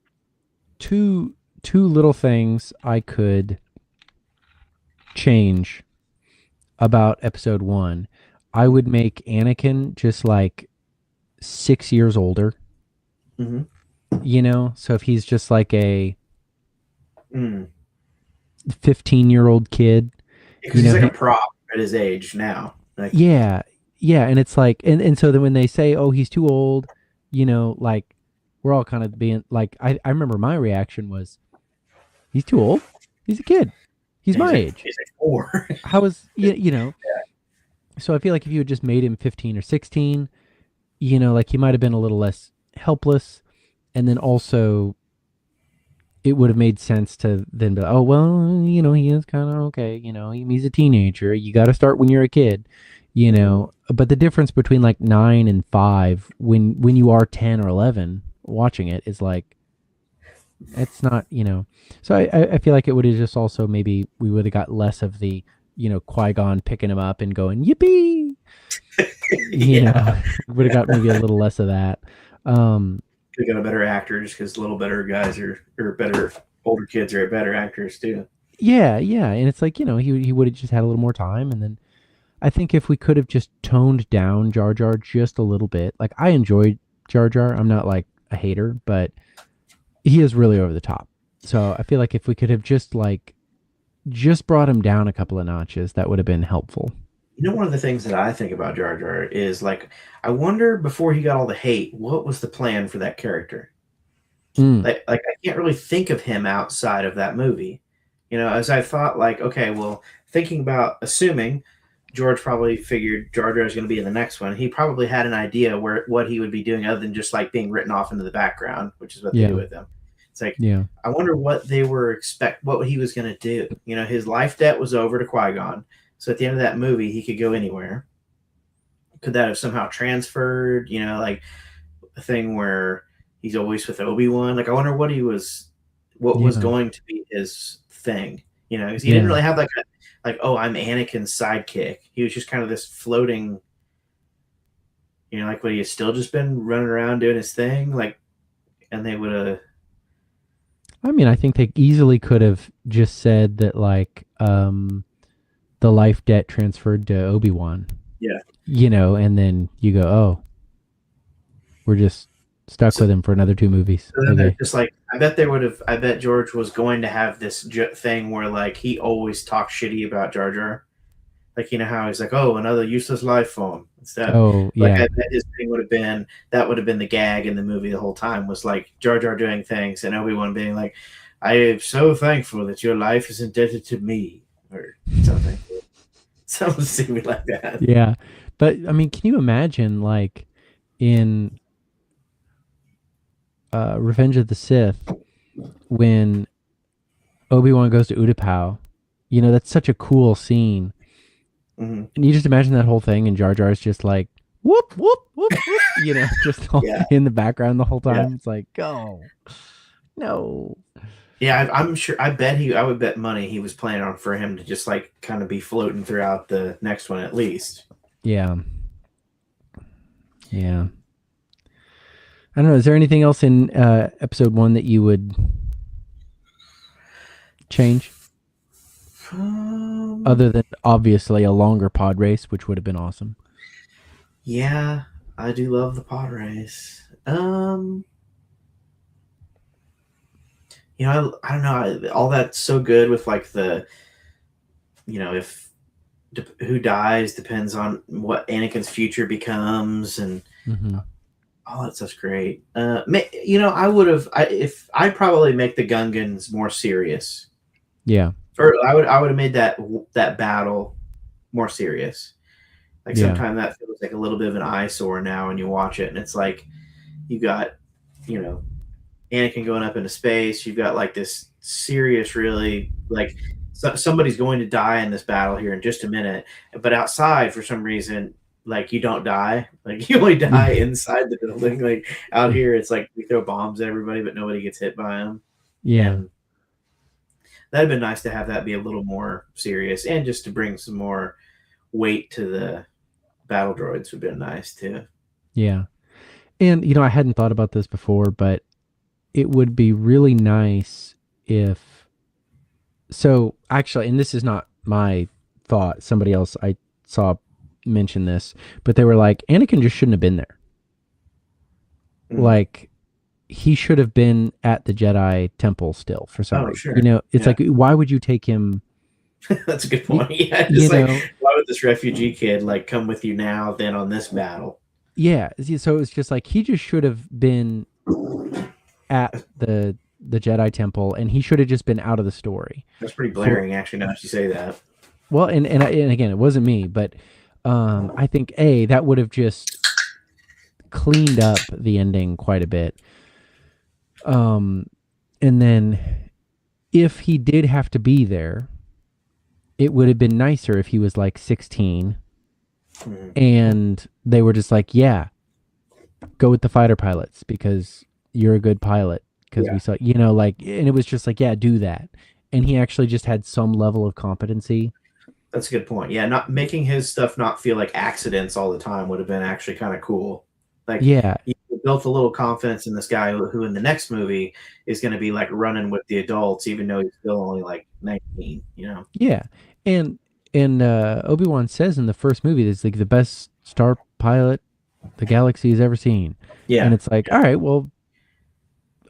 two little things I could change about episode one, I would make Anakin just like 6 years older. Mm-hmm. So if he's just like a Mm. 15-year-old kid, Because he's like a he, prop at his age now. Like, yeah, yeah, and it's like, and so then when they say, oh, he's too old, like we're all kind of being like, I remember my reaction was, he's too old. He's a kid. He's he's my like age. he's like 4. How is So I feel like if you had just made him 15 or 16, like he might have been a little less helpless, and then also it would have made sense to then be like, oh well, he is kind of okay. He's a teenager. You got to start when you're a kid. But the difference between like 9 and 5, when you are 10 or 11 watching it, is like it's not. So I feel like it would have just also maybe we would have got less of the Qui-Gon picking him up and going yippee. Yeah, Would have got maybe a little less of that. Um, they got a better actor just because little better guys or better older kids are better actors too. yeah, yeah, and it's like he would have just had a little more time, and then I think if we could have just toned down Jar Jar just a little bit, like I enjoyed Jar Jar. I'm not like a hater, but he is really over the top. So I feel like if we could have just brought him down a couple of notches, that would have been helpful. One of the things that I think about Jar Jar is like, I wonder before he got all the hate, what was the plan for that character? Mm, Like I can't really think of him outside of that movie. As I thought, like, okay, well, thinking about assuming George probably figured Jar Jar is going to be in the next one. He probably had an idea what he would be doing other than just like being written off into the background, which is what they do yeah, with him. It's like yeah, I wonder what they were what he was going to do. His life debt was over to Qui-Gon, so at the end of that movie, he could go anywhere. Could that have somehow transferred? Like a thing where he's always with Obi-Wan. Like I wonder what was yeah, going to be his thing. Because he didn't yeah. really have like, oh, I'm Anakin's sidekick. He was just kind of this floating, like what he had still just been running around doing his thing, like, and they would have, I mean, I think they easily could have just said that, like, the life debt transferred to Obi-Wan. Yeah. And then you go, oh, we're just stuck So, with him for another 2 movies. so then they're Okay. just like, I bet they would have. I bet George was going to have this thing where like he always talks shitty about Jar Jar. Like how he's like, oh, another useless life form and stuff. Oh, Like yeah. I bet his thing would have been that would have been the gag in the movie the whole time was like Jar Jar doing things and Obi-Wan being like, I am so thankful that your life is indebted to me or something. Something stupid like that. Yeah. But I mean, can you imagine like in Revenge of the Sith when Obi-Wan goes to Utapau? That's such a cool scene. Mm-hmm. And you just imagine that whole thing, and Jar Jar's just like whoop whoop whoop whoop, just Yeah. in the background the whole time. Yeah. It's like, go, no. Yeah, I'm sure. I bet I would bet money he was planning on for him to just like kind of be floating throughout the next one at least. Yeah. Yeah. I don't know. Is there anything else in episode 1 that you would change? Other than obviously a longer pod race, which would have been awesome. Yeah, I do love the pod race. I don't know. All that's so good with like the, if who dies depends on what Anakin's future becomes, and all that stuff's great. I would have. I'd probably make the Gungans more serious. Yeah. Or I would have made that battle more serious. Like sometimes that feels like a little bit of an eyesore now when you watch it, and it's like you got, Anakin going up into space. You've got like this serious, really like somebody's going to die in this battle here in just a minute. But outside, for some reason, like you don't die. Like you only die inside the building. Like out here, it's like we throw bombs at everybody, but nobody gets hit by them. Yeah. And that'd been nice to have that be a little more serious, and just to bring some more weight to the battle droids would have been nice too. Yeah. And I hadn't thought about this before, but it would be really nice if. So actually, and this is not my thought. Somebody else I saw mention this, but they were like, Anakin just shouldn't have been there. Like, he should have been at the Jedi Temple still for some reason. Sure. It's like, why would you take him? That's a good point. Yeah, why would this refugee kid like come with you now then on this battle? Yeah, so it's just like he just should have been at the Jedi Temple, and he should have just been out of the story. That's pretty blaring, actually. Now that you say that. Well, and again, it wasn't me, but I think that would have just cleaned up the ending quite a bit. And then if he did have to be there, it would have been nicer if he was like 16 and they were just like, yeah, go with the fighter pilots because you're a good pilot. Because we saw, and it was just like, yeah, do that. And he actually just had some level of competency. That's a good point. Yeah, not making his stuff not feel like accidents all the time would have been actually kind of cool. Like, yeah, you built a little confidence in this guy who in the next movie is going to be like running with the adults, even though he's still only like 19. Yeah, and Obi-Wan says in the first movie, it's like the best star pilot the galaxy has ever seen. Yeah, and it's like, all right, well,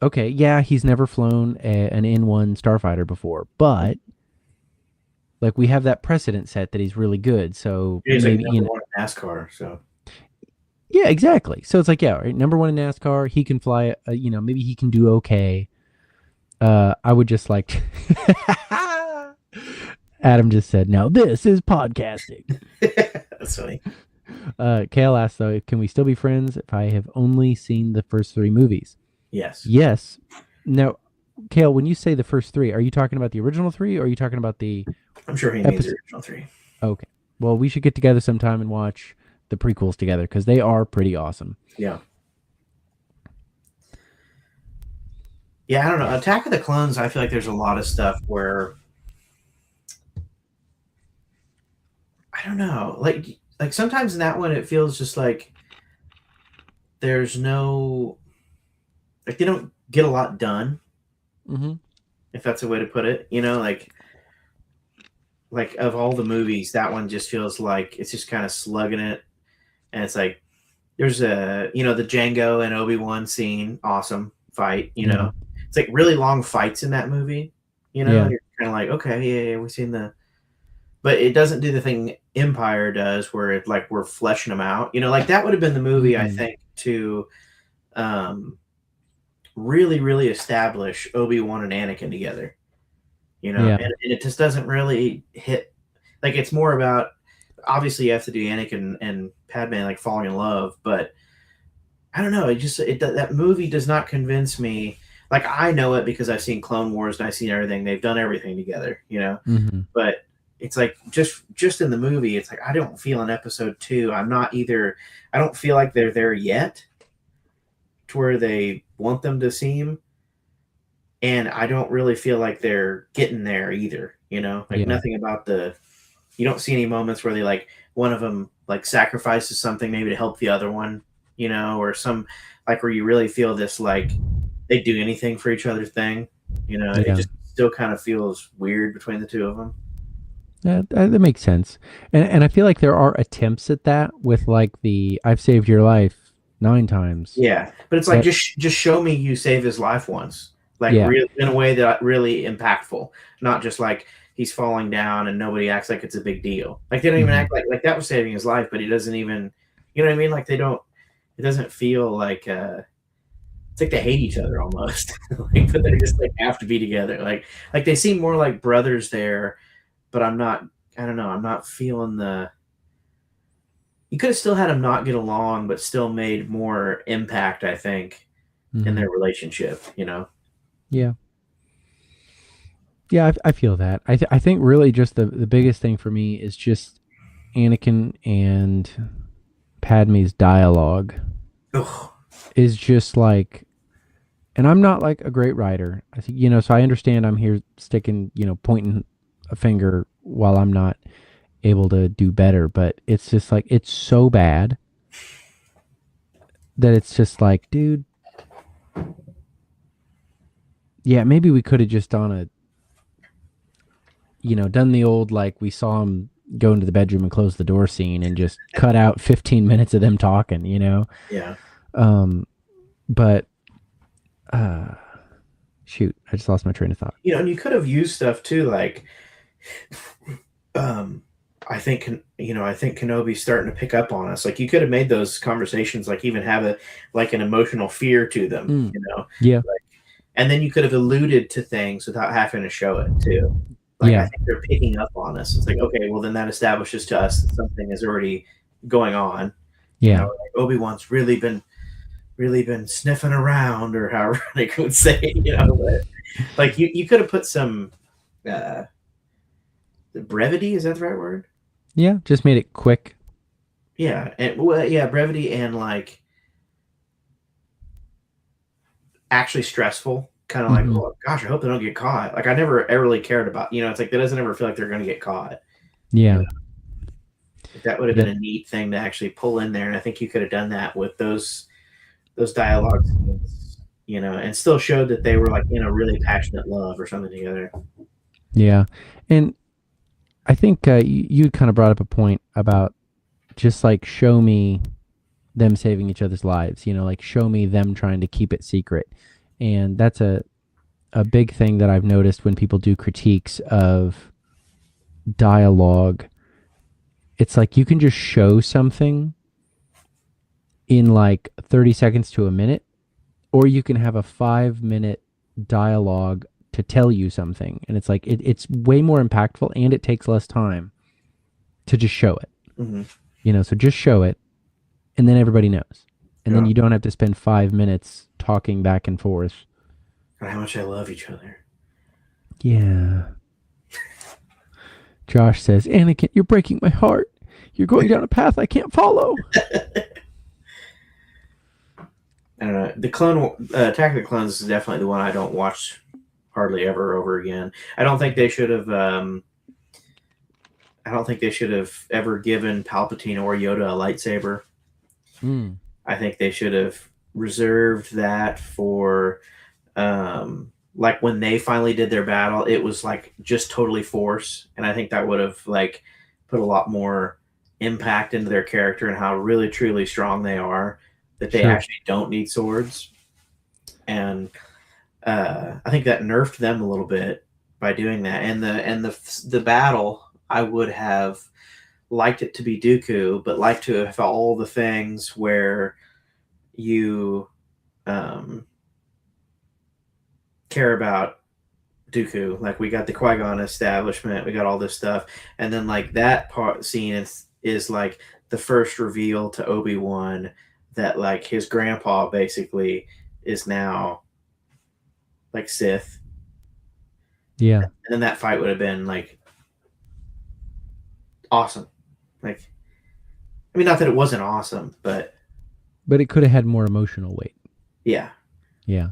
okay, yeah, he's never flown an N1 starfighter before, but like we have that precedent set that he's really good. So he's maybe like number one in NASCAR. So yeah, exactly. So it's like, yeah, right, number one in NASCAR. He can fly. Maybe he can do okay. I would just like. Adam just said, "Now this is podcasting." That's funny. Kale asked though, can we still be friends if I have only seen the first 3 movies? Yes. Yes. Now, Kale, when you say the first 3, are you talking about the original 3 or are you talking about the... I'm sure he means the original 3. Okay. Well, we should get together sometime and watch the prequels together because they are pretty awesome. Yeah. Yeah, I don't know. Attack of the Clones, I feel like there's a lot of stuff where... I don't know. Like sometimes in that one, it feels just like there's no... Like they don't get a lot done. Mm-hmm. If that's a way to put it, like like of all the movies, that one just feels like it's just kind of slugging it, and it's like there's a the Django and Obi-Wan scene, awesome fight. Yeah. It's like really long fights in that movie. Yeah. And you're kind of like, okay, yeah, we've seen but it doesn't do the thing Empire does, where it like we're fleshing them out. Like that would have been the movie I Mhm. think to um, really, really establish Obi-Wan and Anakin together. Yeah. And it just doesn't really hit. Like it's more about obviously you have to do Anakin and Padme like falling in love, but I don't know. That movie does not convince me. Like I know it because I've seen Clone Wars and I've seen everything. They've done everything together. Mhm. But it's like just in the movie, it's like I don't feel in episode 2. I don't feel like they're there yet to where they want them to seem, and I don't really feel like they're getting there either. Like Yeah. nothing about you don't see any moments where they like one of them like sacrifices something maybe to help the other one, or some like where you really feel this like they do anything for each other thing. It Yeah. just still kind of feels weird between the two of them. That makes sense. And I feel like there are attempts at that with like the I've saved your life 9 times. Yeah, but it's like That just show me you save his life once, like yeah. really in a way that really impactful, not just like he's falling down and nobody acts like it's a big deal. Like they don't even Mhm. act like that was saving his life, but he doesn't even, you know what I mean? Like they don't. It doesn't feel like it's like they hate each other almost, like, but they just like have to be together. Like they seem more like brothers there, but I'm not. I don't know. I'm not feeling the. You could have still had them not get along, but still made more impact, I think, in Mhm. their relationship. Yeah. Yeah, I feel that. I think really just the biggest thing for me is just Anakin and Padme's dialogue Ugh. is just like, and I'm not like a great writer. I think, so I understand I'm here sticking, pointing a finger while I'm not able to do better, but it's just like, it's so bad that it's just like, dude, yeah, maybe we could have just done the old, like, we saw him go into the bedroom and close the door scene and just cut out 15 minutes of them talking. Yeah. Um, but, uh, shoot, I just lost my train of thought. And you could have used stuff too, like, um, I think Kenobi's starting to pick up on us. Like, you could have made those conversations, like, even have like an emotional fear to them, Mm, yeah, and then you could have alluded to things without having to show it too. Like, I yeah, think they're picking up on us. It's like, okay, well, then that establishes to us that something is already going on. yeah, Like Obi-Wan's really been sniffing around, or however they could say it. But, like you could have put some uh, brevity. Is that the right word? yeah. Just made it quick. Yeah, and well, yeah, brevity and like actually stressful. Kind of like, Hmm. oh gosh, I hope they don't get caught. Like I never ever really cared about. It's like that doesn't ever feel like they're going to get caught. You Yeah, know, like, that would have yeah, been a neat thing to actually pull in there, and I think you could have done that with those dialogue scenes. And still showed that they were like in a really passionate love or something together. yeah. And I think you kind of brought up a point about just like show me them saving each other's lives. Like show me them trying to keep it secret, and that's a big thing that I've noticed when people do critiques of dialogue. It's like you can just show something in like 30 seconds to a minute, or you can have a 5 minute dialogue to tell you something. And it's like, it's way more impactful and it takes less time to just show it, Mm-hmm. so just show it and then everybody knows. And then Yeah, you don't have to spend 5 minutes talking back and forth. and how much I love each other. Yeah. Josh says, Anakin, you're breaking my heart. You're going down a path I can't follow. I don't know. The Attack of the Clones is definitely the one I don't watch hardly ever over again. I don't think they should have. I don't think they should have ever given Palpatine or Yoda a lightsaber. Mm. I think they should have reserved that for. Um, like when they finally did their battle, it was like just totally force, and I think that would have like put a lot more impact into their character and how really truly strong they are. That they Sure. actually don't need swords, and I think that nerfed them a little bit by doing that. And the battle, I would have liked it to be Dooku, but liked to have all the things where you um, care about Dooku. Like we got the Qui Gon establishment, we got all this stuff, and then like that part scene is like the first reveal to Obi-Wan that like his grandpa basically is now like Sith, Yeah. and then that fight would have been like awesome. Like, I mean, not that it wasn't awesome, but But it could have had more emotional weight. yeah, Yeah.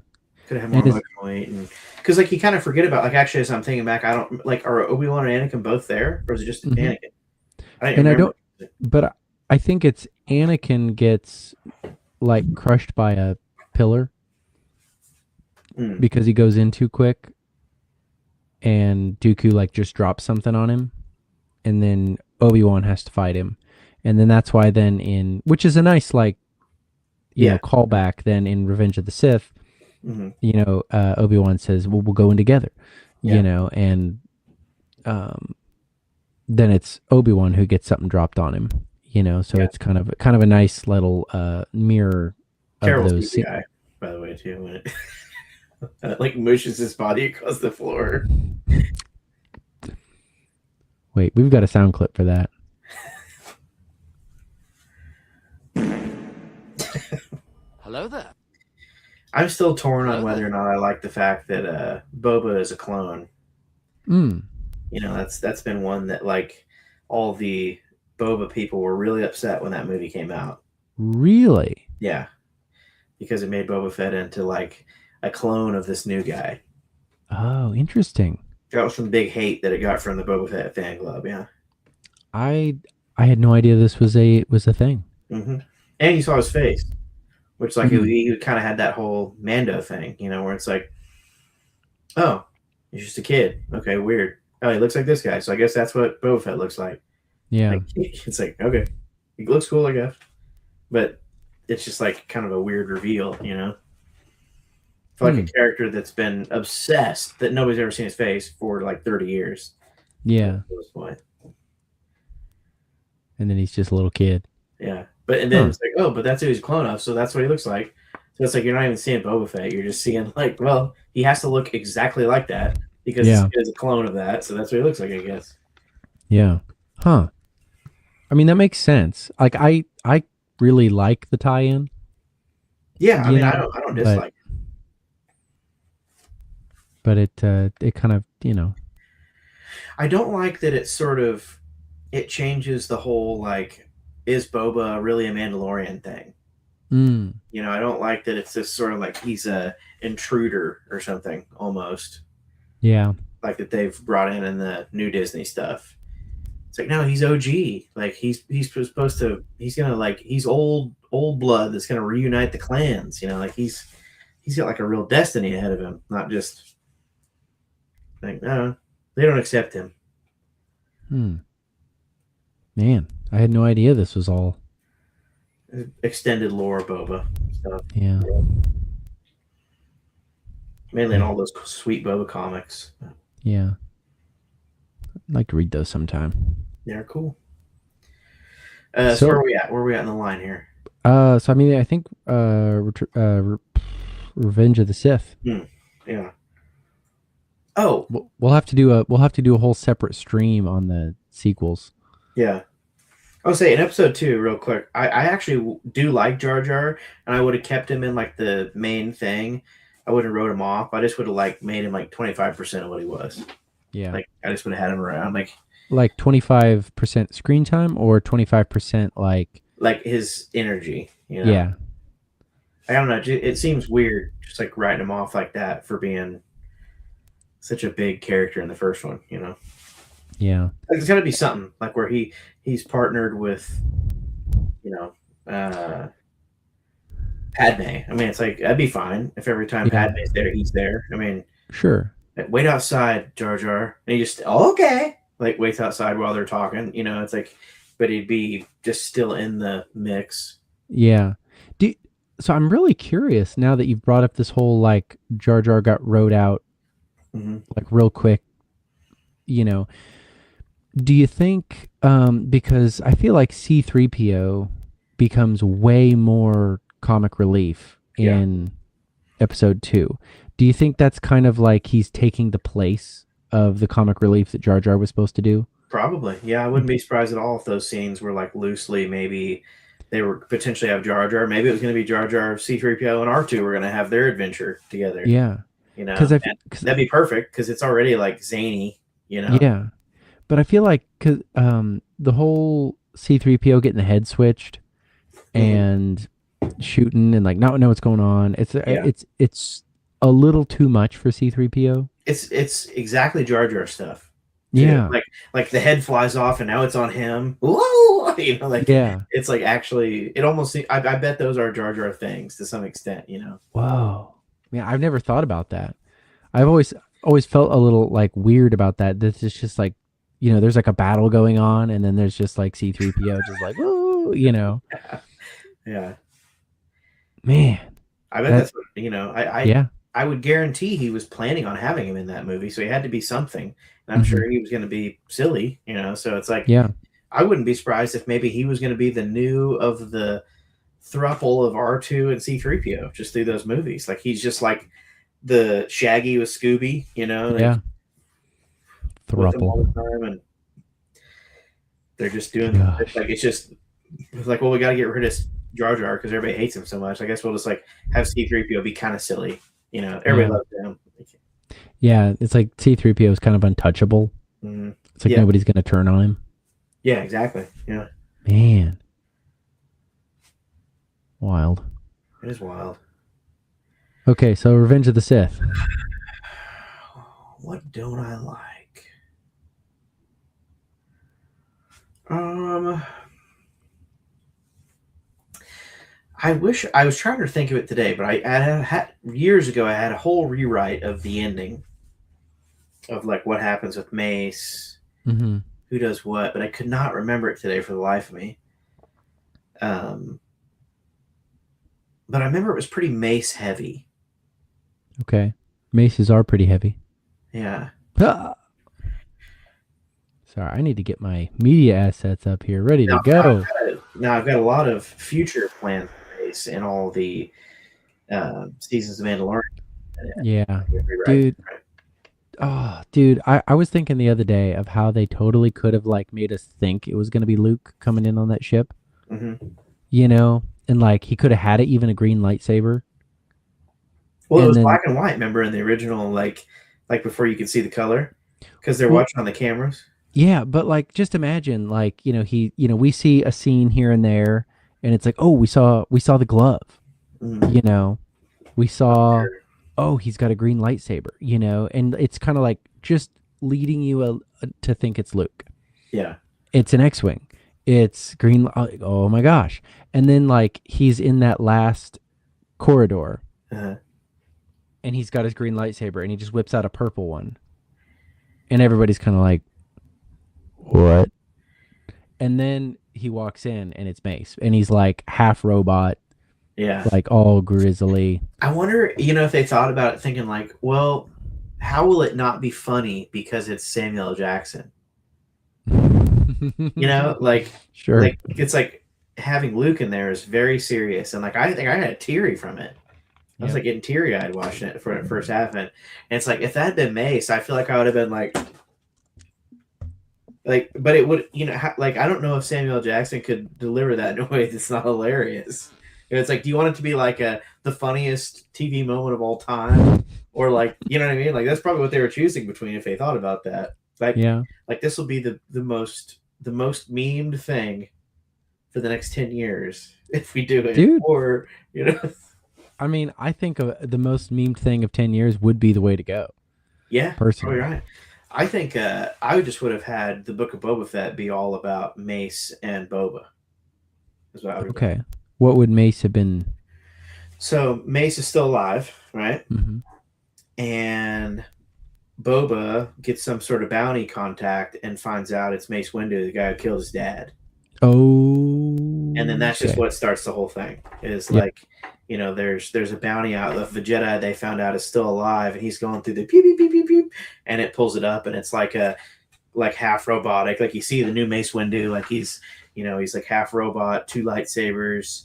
could have had more And emotional weight, and because like you kind of forget about like actually as I'm thinking back, I don't like are Obi-Wan and Anakin both there, or is it just Mhm. Anakin? I don't and I remember. don't, but I think it's Anakin gets like crushed by a pillar Mm, because he goes in too quick, and Dooku like just drops something on him, and then Obi-Wan has to fight him, and then that's why then which is a nice like Yeah. callback then in Revenge of the Sith, mhm. Obi-Wan says, well, we'll go in together, Yeah. And then it's Obi-Wan who gets something dropped on him, so Yeah. it's kind of a nice little mirror of Terrible those CGI, by the way, too, when it like mushes his body across the floor. Wait, we've got a sound clip for that. Hello there. I'm still torn on Hello whether or there. not I like the fact that Boba is a clone. Mm, That's been one that like all the Boba people were really upset when that movie came out. really? Yeah, because it made Boba Fett into like a clone of this new guy. Oh, interesting. That was some big hate that it got from the Boba Fett fan club. Yeah, I had no idea this was a thing. hmm and you saw his face, which like Mhm. he kind of had that whole Mando thing, where it's like, oh, he's just a kid. Okay, weird. Oh, he looks like this guy, so I guess that's what Boba Fett looks like. Yeah. Like it's like okay, he looks cool, I guess, but it's just like kind of a weird reveal. For like a character that's been obsessed that nobody's ever seen his face for like 30 years. Yeah. At this point. And then he's just a little kid. Yeah. And then it's like, oh, but that's who he's a clone of, so that's what he looks like. So it's like you're not even seeing Boba Fett, you're just seeing like, well, he has to look exactly like that because he's a clone of that, so that's what he looks like, I guess. Yeah. Huh. I mean, that makes sense. Like I really like the tie-in. Yeah, I mean, I don't dislike it. But it kind of, I don't like that it changes the whole like is Boba really a Mandalorian thing. I don't like that it's just sort of like he's a intruder or something almost. Yeah. Like that they've brought in the new Disney stuff. It's like no, he's OG. Like he's supposed to. He's gonna like he's old blood that's gonna reunite the clans. Like he's got like a real destiny ahead of him, not just like no, they don't accept him. Man, I had no idea this was all Extended lore Boba stuff. Yeah. Mainly in all those sweet Boba comics. Yeah. I'd like to read those sometime. They're cool. So where are we at? Where are we at in the line here? So I mean, I think Revenge of the Sith. Yeah. Oh, we'll have to do a whole separate stream on the sequels. Yeah. I'll say in episode 2, real quick, I actually do like Jar Jar, and I would have kept him in like the main thing. I wouldn't have wrote him off. I just would have like made him like 25% of what he was. Yeah. Like I just would have had him around like 25% screen time or 25% like his energy. Yeah. I don't know. It seems weird just like writing him off like that for being such a big character in the first one. Yeah. Like, there's got to be something like where he's partnered with, Padme. I mean, it's like that'd be fine if every time Padme's there, he's there. I mean, Sure. Wait outside, Jar Jar. And he just, okay. Like, waits outside while they're talking. You know, it's like, but he'd be just still in the mix. Yeah. Do, so I'm really curious now that you've brought up this whole like Jar Jar got rode out Mm-hmm. like real quick, you know, do you think because I feel like C3PO becomes way more comic relief Yeah. in episode 2. Do you think that's kind of like he's taking the place of the comic relief that Jar Jar was supposed to do? Probably. Yeah, I wouldn't be surprised at all if those scenes were like loosely maybe they were potentially have Jar Jar. Maybe it was going to be Jar Jar, C3PO, and R2 were going to have their adventure together. Yeah. You know, Cuz I and that'd be perfect because it's already like zany, you know. yeah. But I feel like cuz the whole C3PO getting the head switched and shooting and like not know what's going on. It's a little too much for C3PO. It's exactly Jar Jar stuff. Too. Yeah. Like the head flies off and now it's on him. Whoa! You know, like Yeah. it's like actually it almost I bet those are Jar Jar things to some extent, you know. Whoa. Yeah, I've never thought about that. I've always felt a little like weird about that. This is just like, you know, there's like a battle going on and then there's just like C3PO just like, woo, you know. Yeah. Man. I bet that's what, you know, Yeah. I would guarantee he was planning on having him in that movie, so he had to be something. And I'm sure he was going to be silly, you know. So it's like, Yeah. I wouldn't be surprised if maybe he was going to be the new of the thruple of R2 and C3PO just through those movies. Like he's just like the Shaggy with Scooby, you know. Yeah. With them all Thruple. the time, and they're just doing Gosh. like it's like, well, we got to get rid of Jar Jar because everybody hates him so much. I guess we'll just like have C3PO be kind of silly, you know. Everybody loves him. Yeah, it's like C3PO is kind of untouchable. Mhm. It's like nobody's going to turn on him. Yeah, exactly. Yeah, Man. Wild. it is wild. Okay, so Revenge of the Sith. What don't I like? I wish I was trying to think of it today, but I had years ago. I had a whole rewrite of the ending of like what happens with Mace, Mm-hmm. who does what, but I could not remember it today for the life of me. But I remember it was pretty Mace heavy. Okay. Maces are pretty heavy. Yeah. Ah! Sorry, I need to get my media assets up here, ready to go. Now I've got a lot of future plans for Mace in all the seasons of Mandalorian. Yeah. Dude. Oh, dude, I was thinking the other day of how they totally could have like made us think it was going to be Luke coming in on that ship. Mm-hmm. You know, and like he could have had it even a green lightsaber. Well, it was black and white, remember, in the original, like before you could see the color, because they're watching on the cameras. Yeah, but like just imagine, like, you know, we see a scene here and there, and it's like, oh, we saw the glove. Mm-hmm. You know, we saw, oh, he's got a green lightsaber. You know, and it's kind of like just leading you to think it's Luke. Yeah, it's an X-wing. It's green. Oh my gosh! And then like he's in that last corridor. And he's got his green lightsaber and he just whips out a purple one. And everybody's kind of like, what? And then he walks in and it's Mace. And he's like half robot. Yeah. Like all grizzly. I wonder, you know, if they thought about it thinking like, well, how will it not be funny because it's Samuel L. Jackson? You know, like, sure. Like it's like having Luke in there is very serious. And like, I think I got teary from it. I was like getting teary eyed watching it for the first half, and it's like if that had been Mace, I feel like I would have been like, but it would, you know, like I don't know if Samuel L. Jackson could deliver that in a way that's not hilarious. It's like, do you want it to be like the funniest TV moment of all time, or like, you know what I mean? Like that's probably what they were choosing between if they thought about that. Like, like this will be the most memed thing for the next 10 years if we do it, dude. Or you know. I mean, I think the most memed thing of 10 years would be the way to go. Yeah, personally, right. I think I would have had the Book of Boba Fett be all about Mace and Boba. Okay, what would Mace have been? So Mace is still alive, right? Mm-hmm. and Boba gets some sort of bounty contact and finds out it's Mace Windu, the guy who killed his dad. Oh. And then that's just okay. what starts the whole thing. Is Yep. like, there's a bounty out of the Jedi they found out is still alive, and he's going through the pew pew pew pew pew, and it pulls it up, and it's like half robotic. Like you see the new Mace Windu, like he's like half robot, 2 lightsabers,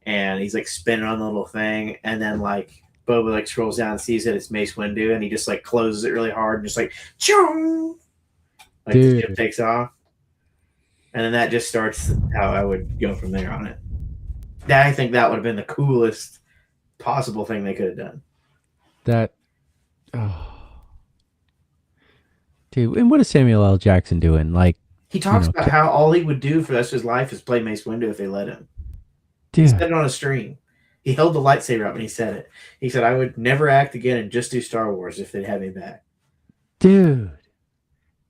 and he's like spinning on the little thing, and then like Boba like scrolls down and sees that it's Mace Windu, and he just like closes it really hard and just like chong, like the ship Dude. takes off, and then that just starts how I would go from there on it. I think that would have been the coolest possible thing they could have done. That. Oh. Dude, and what is Samuel L. Jackson doing? Like, He talks know, about how all he would do for the rest of his life is play Mace Windu if they let him. He dude, said it on a stream. He held the lightsaber up and he said it. He said, I would never act again and just do Star Wars if they'd have me back. dude.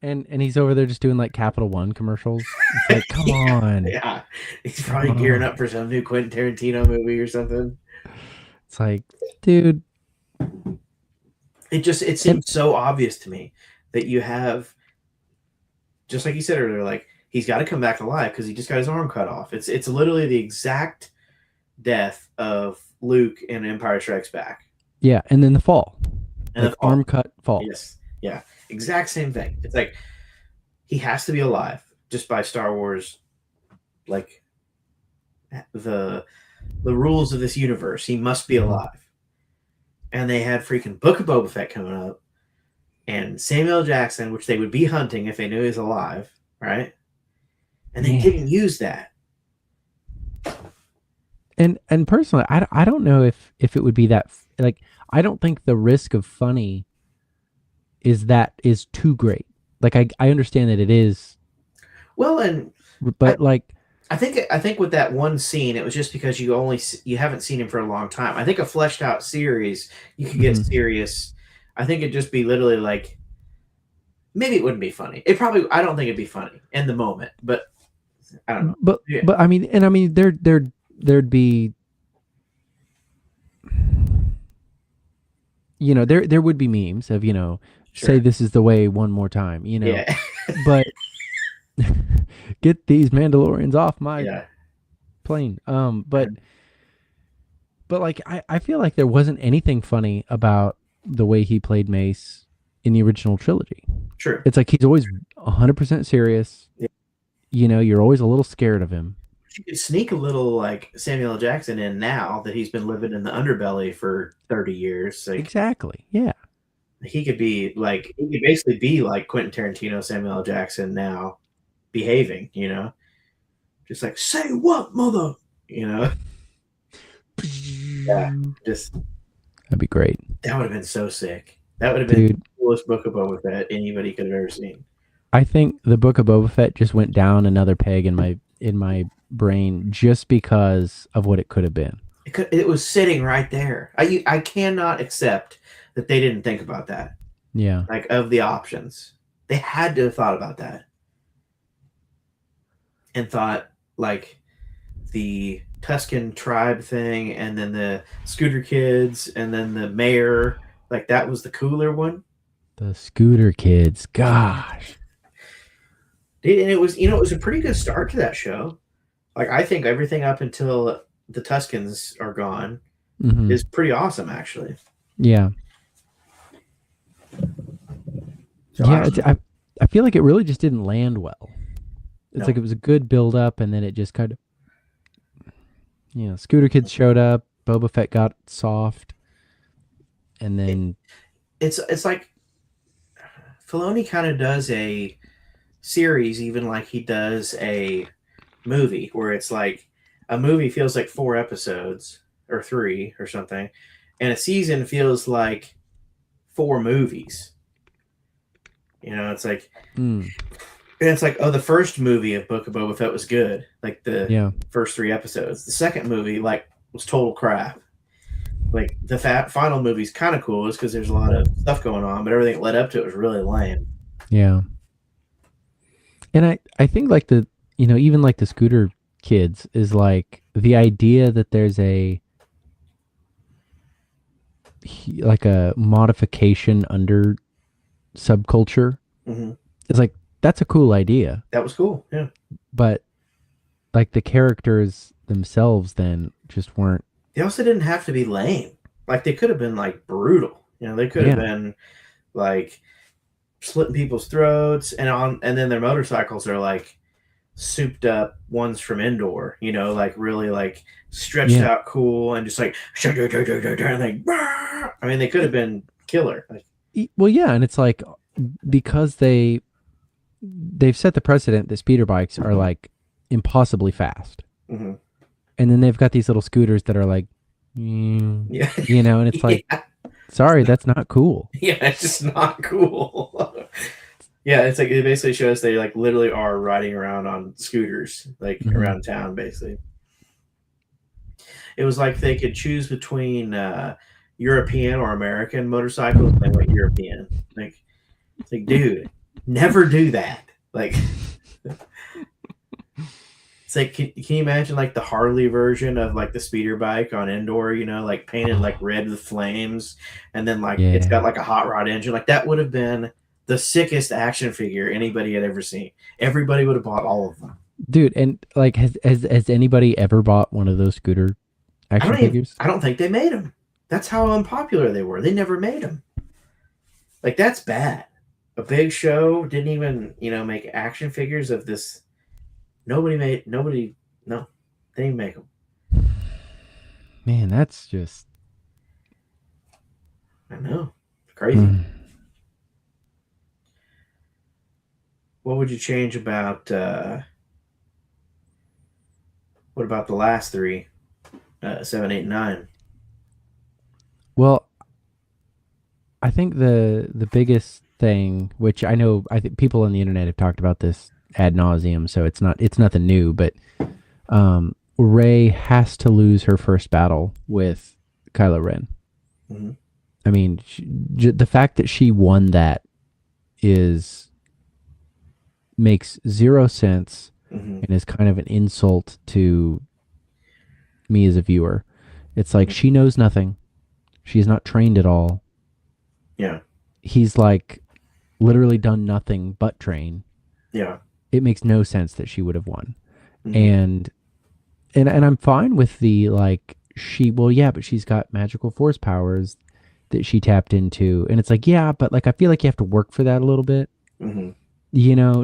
And he's over there just doing like Capital One commercials. It's like, come on. Yeah. He's probably gearing up for some new Quentin Tarantino movie or something. It's like, dude. It seems so obvious to me that you have, just like you said earlier, like he's got to come back alive because he just got his arm cut off. It's literally the exact death of Luke in Empire Strikes Back. Yeah, and then the fall. And like arm cut fall. Yes. Yeah. Exact same thing. It's like he has to be alive just by Star Wars, like the rules of this universe. He must be alive. And they had freaking Book of Boba Fett coming up, and Samuel L. Jackson, which they would be hunting if they knew he was alive, right? And they didn't use that. And personally, I don't know if it would be that, like, I don't think the risk of funny is too great. Like I understand that it is. Well, and but I think with that one scene, it was just because you haven't seen him for a long time. I think a fleshed out series, you could get serious. I think it'd just be literally like, maybe it wouldn't be funny. I don't think it'd be funny in the moment, but I don't know. But I mean, there'd be, there would be memes of, say this is the way one more time, Yeah. but get these Mandalorians off my plane. But like, I feel like there wasn't anything funny about the way he played Mace in the original trilogy. True. It's like he's always 100% serious. Yeah. You're always a little scared of him. You could sneak a little like Samuel L. Jackson in now that he's been living in the underbelly for 30 years. Like, exactly. Yeah. He could basically be like Quentin Tarantino, Samuel L. Jackson now behaving, just like, say what, mother, Yeah. Just, that'd be great. That would have been so sick. That would have been the coolest Book of Boba Fett anybody could have ever seen. I think the Book of Boba Fett just went down another peg in my brain just because of what it could have been. It was sitting right there. I cannot accept that they didn't think about that. Yeah. Like, of the options, they had to have thought about that and thought like the Tusken tribe thing, and then the Scooter Kids, and then the mayor. Like, that was the cooler one. The Scooter Kids, gosh. And it was a pretty good start to that show. Like, I think everything up until the Tuskens are gone is pretty awesome, actually. Yeah. So I feel like it really just didn't land well. It's like it was a good build up, and then it just kind of, Scooter Kids showed up, Boba Fett got soft, and then it's like Filoni kind of does a series, even like he does a movie, where it's like a movie feels like 4 episodes or 3 or something, and a season feels like 4 movies. It's like, it's like, oh, the first movie of Book of Boba Fett was good, like the first 3 episodes. The second movie was total crap. Like, the final movie's kind of cool, because there's a lot of stuff going on, but everything that led up to it was really lame. Yeah. And I think like even like the Scooter Kids is like the idea that there's like a modification under subculture. Hmm. It's like that's a cool idea, That was cool. Yeah. but like the characters themselves then just weren't. They also didn't have to be lame. Like they could have been like brutal. They could have Yeah. been like slitting people's throats, and then their motorcycles are like souped up ones from Indoor. Like really like stretched Yeah. out, cool, and just like like. I mean, they could have been killer. Like, Well, yeah, and it's like because they've set the precedent that speeder bikes are like impossibly fast, mhm. and then they've got these little scooters that are like, Yeah, and it's like, yeah, sorry, that's not cool. yeah, it's just not cool. Yeah, it's like it basically shows they like literally are riding around on scooters, like Mhm. around town. Basically, it was like they could choose between European or American motorcycles, and they went European. Like, it's like, dude, never do that. Like, it's like, can you imagine like the Harley version of like the speeder bike on Indoor? Like painted like red with flames, and then like it's Yeah. got like a hot rod engine. Like that would have been the sickest action figure anybody had ever seen. Everybody would have bought all of them. Dude, and like, has anybody ever bought one of those scooter action figures? I don't think they made them. That's how unpopular they were. They never made them. Like that's bad. A big show didn't even make action figures of this. No, they didn't even make them. Man, that's just I know, it's crazy. mm. What would you change about? What about the last three? 7, 8, 9. Well, I think the biggest thing, which I think people on the internet have talked about this ad nauseum, so it's nothing new, but Rey has to lose her first battle with Kylo Ren. Mhm. I mean, the fact that she won that makes zero sense Mhm. and is kind of an insult to me as a viewer. It's like she knows nothing. She's not trained at all. Yeah, He's like literally done nothing but train. yeah. It makes no sense that she would have won. Mhm. And I'm fine with the like but she's got magical force powers that she tapped into. And it's like, yeah, but like I feel like you have to work for that a little bit. Mhm.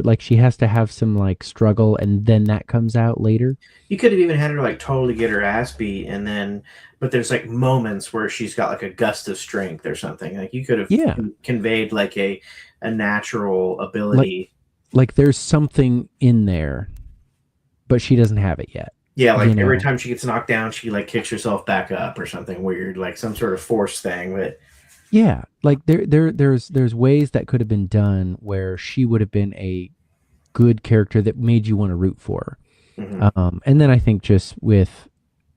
Like she has to have some like struggle and then that comes out later. You could have even had her like totally get her ass beat, but there's like moments where she's got like a gust of strength or something. Like you could have Yeah. conveyed like a natural ability. Like there's something in there, but she doesn't have it yet. Yeah, like every know. time she gets knocked down, she like kicks herself back up or something weird, like some sort of force thing. But Yeah, like there's ways that could have been done where she would have been a good character that made you want to root for her. mhm. And then I think just with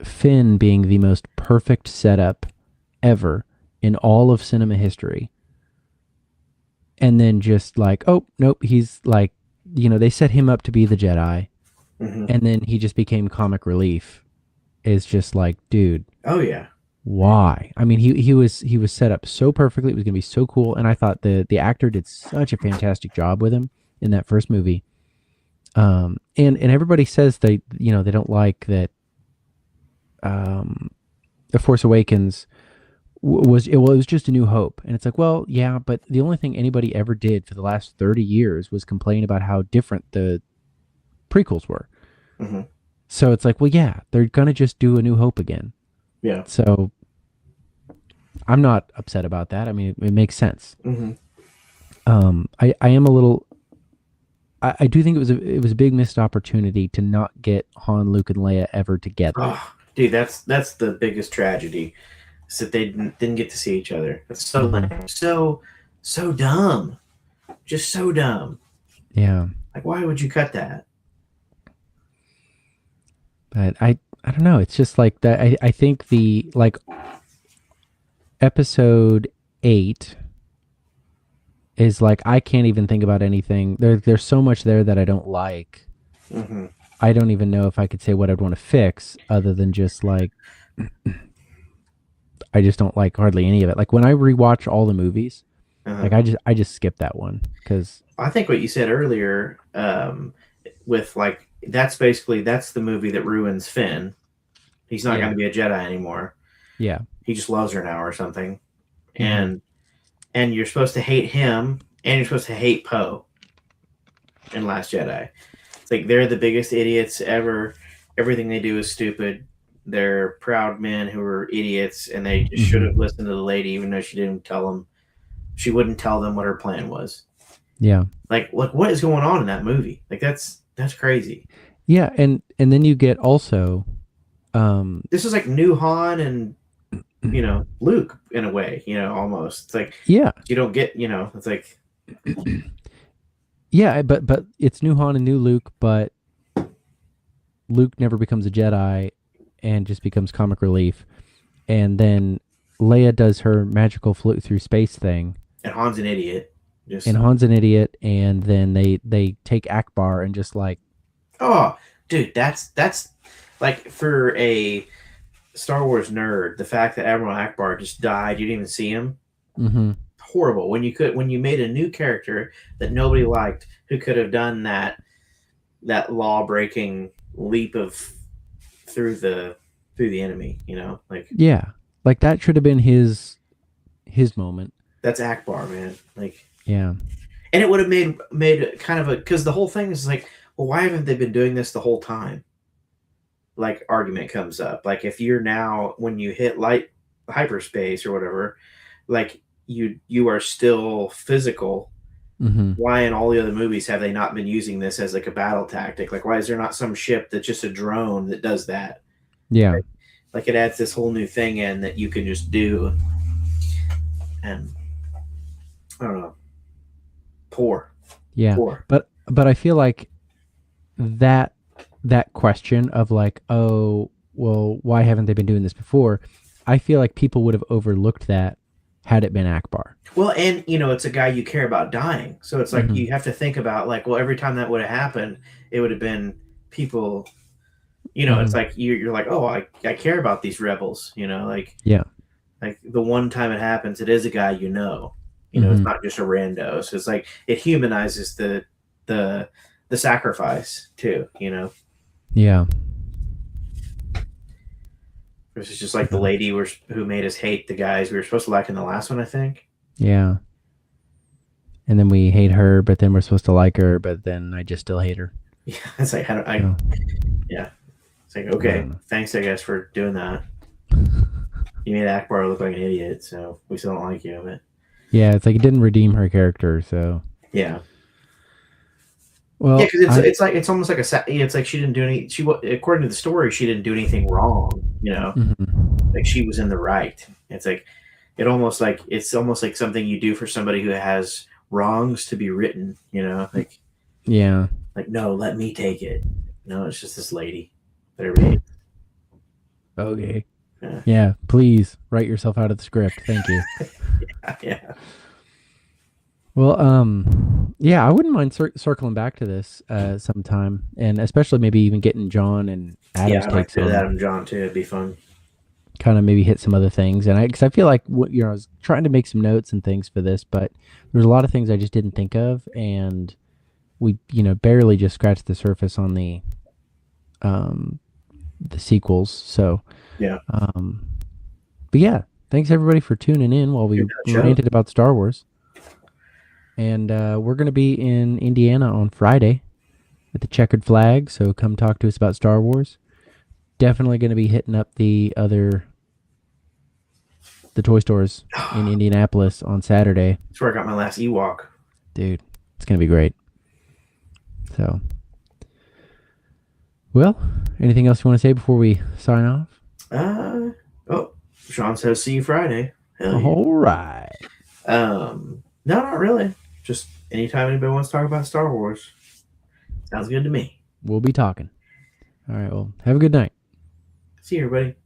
Finn being the most perfect setup ever in all of cinema history, and then just like, oh nope, he's like, they set him up to be the Jedi, Mhm. and then he just became comic relief. Is just like, dude, Oh yeah, why? I mean, he was set up so perfectly. It was gonna be so cool, and I thought the actor did such a fantastic job with him in that first movie. And everybody says they don't like that. The Force Awakens it was just A New Hope, and it's like, well, yeah, but the only thing anybody ever did for the last 30 years was complain about how different the prequels were. Mhm. So it's like, well, yeah, they're gonna just do A New Hope again. yeah. So I'm not upset about that. I mean, it makes sense. Mhm. I am a little. I do think it was a big missed opportunity to not get Han, Luke, and Leia ever together. Oh, dude, that's the biggest tragedy. Is that they didn't get to see each other. That's so lame. So dumb. Just so dumb. Yeah, Like, why would you cut that? but I don't know. It's just like that. I think the like episode 8 is like I can't even think about anything. There's so much there that I don't like. Mm-hmm. I don't even know if I could say what I'd want to fix other than just like I just don't like hardly any of it. Like when I rewatch all the movies, Uh-huh. like I just skip that one because I think what you said earlier, with like that's the movie that ruins Finn. He's not Yeah. going to be a Jedi anymore. yeah, He just loves her now or something. Mhm. And you're supposed to hate him, and you're supposed to hate Poe in Last Jedi. It's like they're the biggest idiots ever. Everything they do is stupid. They're proud men who are idiots, and they just should have Mhm. listened to the lady, even though she didn't tell them. She wouldn't tell them what her plan was. yeah, Like what is going on in that movie? Like that's crazy. yeah, and then you get also, um, This is like new Han and Luke in a way. Almost. It's like yeah, you don't get. It's like yeah, but it's new Han and new Luke, but Luke never becomes a Jedi and just becomes comic relief, and then Leia does her magical float through space thing, and Han's an idiot. Just and Han's an idiot, and then they take Akbar and just like, oh, dude, that's like for a Star Wars nerd, the fact that Admiral Akbar just died, you didn't even see him. mm-hmm, Horrible. When you made a new character that nobody liked, who could have done that law breaking leap of through the enemy, like yeah, like that should have been his moment. that's Akbar, man. Like, Yeah, and it would have made kind of a, because the whole thing is like, well, why haven't they been doing this the whole time? Like argument comes up. Like if you're now, when you hit light hyperspace or whatever, like you are still physical. mm-hmm, Why in all the other movies have they not been using this as like a battle tactic? Like why is there not some ship that's just a drone that does that? yeah, Like it adds this whole new thing in that you can just do. And I don't know. Poor. yeah. Poor. But I feel like that question of like, oh, well, why haven't they been doing this before? I feel like people would have overlooked that had it been Akbar. Well, and it's a guy you care about dying. So it's like Mhm. you have to think about like, well, every time that would have happened, it would have been people. It's Mhm. like you're like, oh, I care about these rebels. Like Yeah. like the one time it happens, it is a guy you know. It's Mhm. not just a rando. So it's like it humanizes the sacrifice too. Yeah. Versus just like the lady who made us hate the guys we were supposed to like in the last one, I think. Yeah. And then we hate her, but then we're supposed to like her, but then I just still hate her. Yeah, it's like So, yeah. It's like, okay, thanks, I guess, for doing that. You made Akbar look like an idiot, so we still don't like you. But yeah, it's like it didn't redeem her character. So yeah, well, yeah, because it's almost like it's like she didn't do any. According to the story, she didn't do anything wrong. mhm. Like she was in the right. It's like it's almost like something you do for somebody who has wrongs to be written. Like Yeah. like no, let me take it. No, it's just this lady that everybody hates. Okay. Yeah. Yeah. Please write yourself out of the script. Thank you. Yeah. Well, yeah, I wouldn't mind circling back to this sometime, and especially maybe even getting John and Adam's I'd like takes to do on, Adam John too. It'd be fun. kind of maybe hit some other things. And because I feel like I was trying to make some notes and things for this, but there's a lot of things I just didn't think of, and we barely just scratched the surface on the sequels. So Yeah. but yeah, thanks everybody for tuning in while we ranted about Star Wars. And we're going to be in Indiana on Friday at the Checkered Flag, so come talk to us about Star Wars. Definitely going to be hitting up the toy stores in Indianapolis on Saturday. That's where I got my last Ewok. Dude, it's going to be great. So, well, anything else you want to say before we sign off? Oh, Sean says see you Friday. Hell yeah. All right. No, not really. Just anytime anybody wants to talk about Star Wars. Sounds good to me. We'll be talking. All right, well, have a good night. See you, everybody.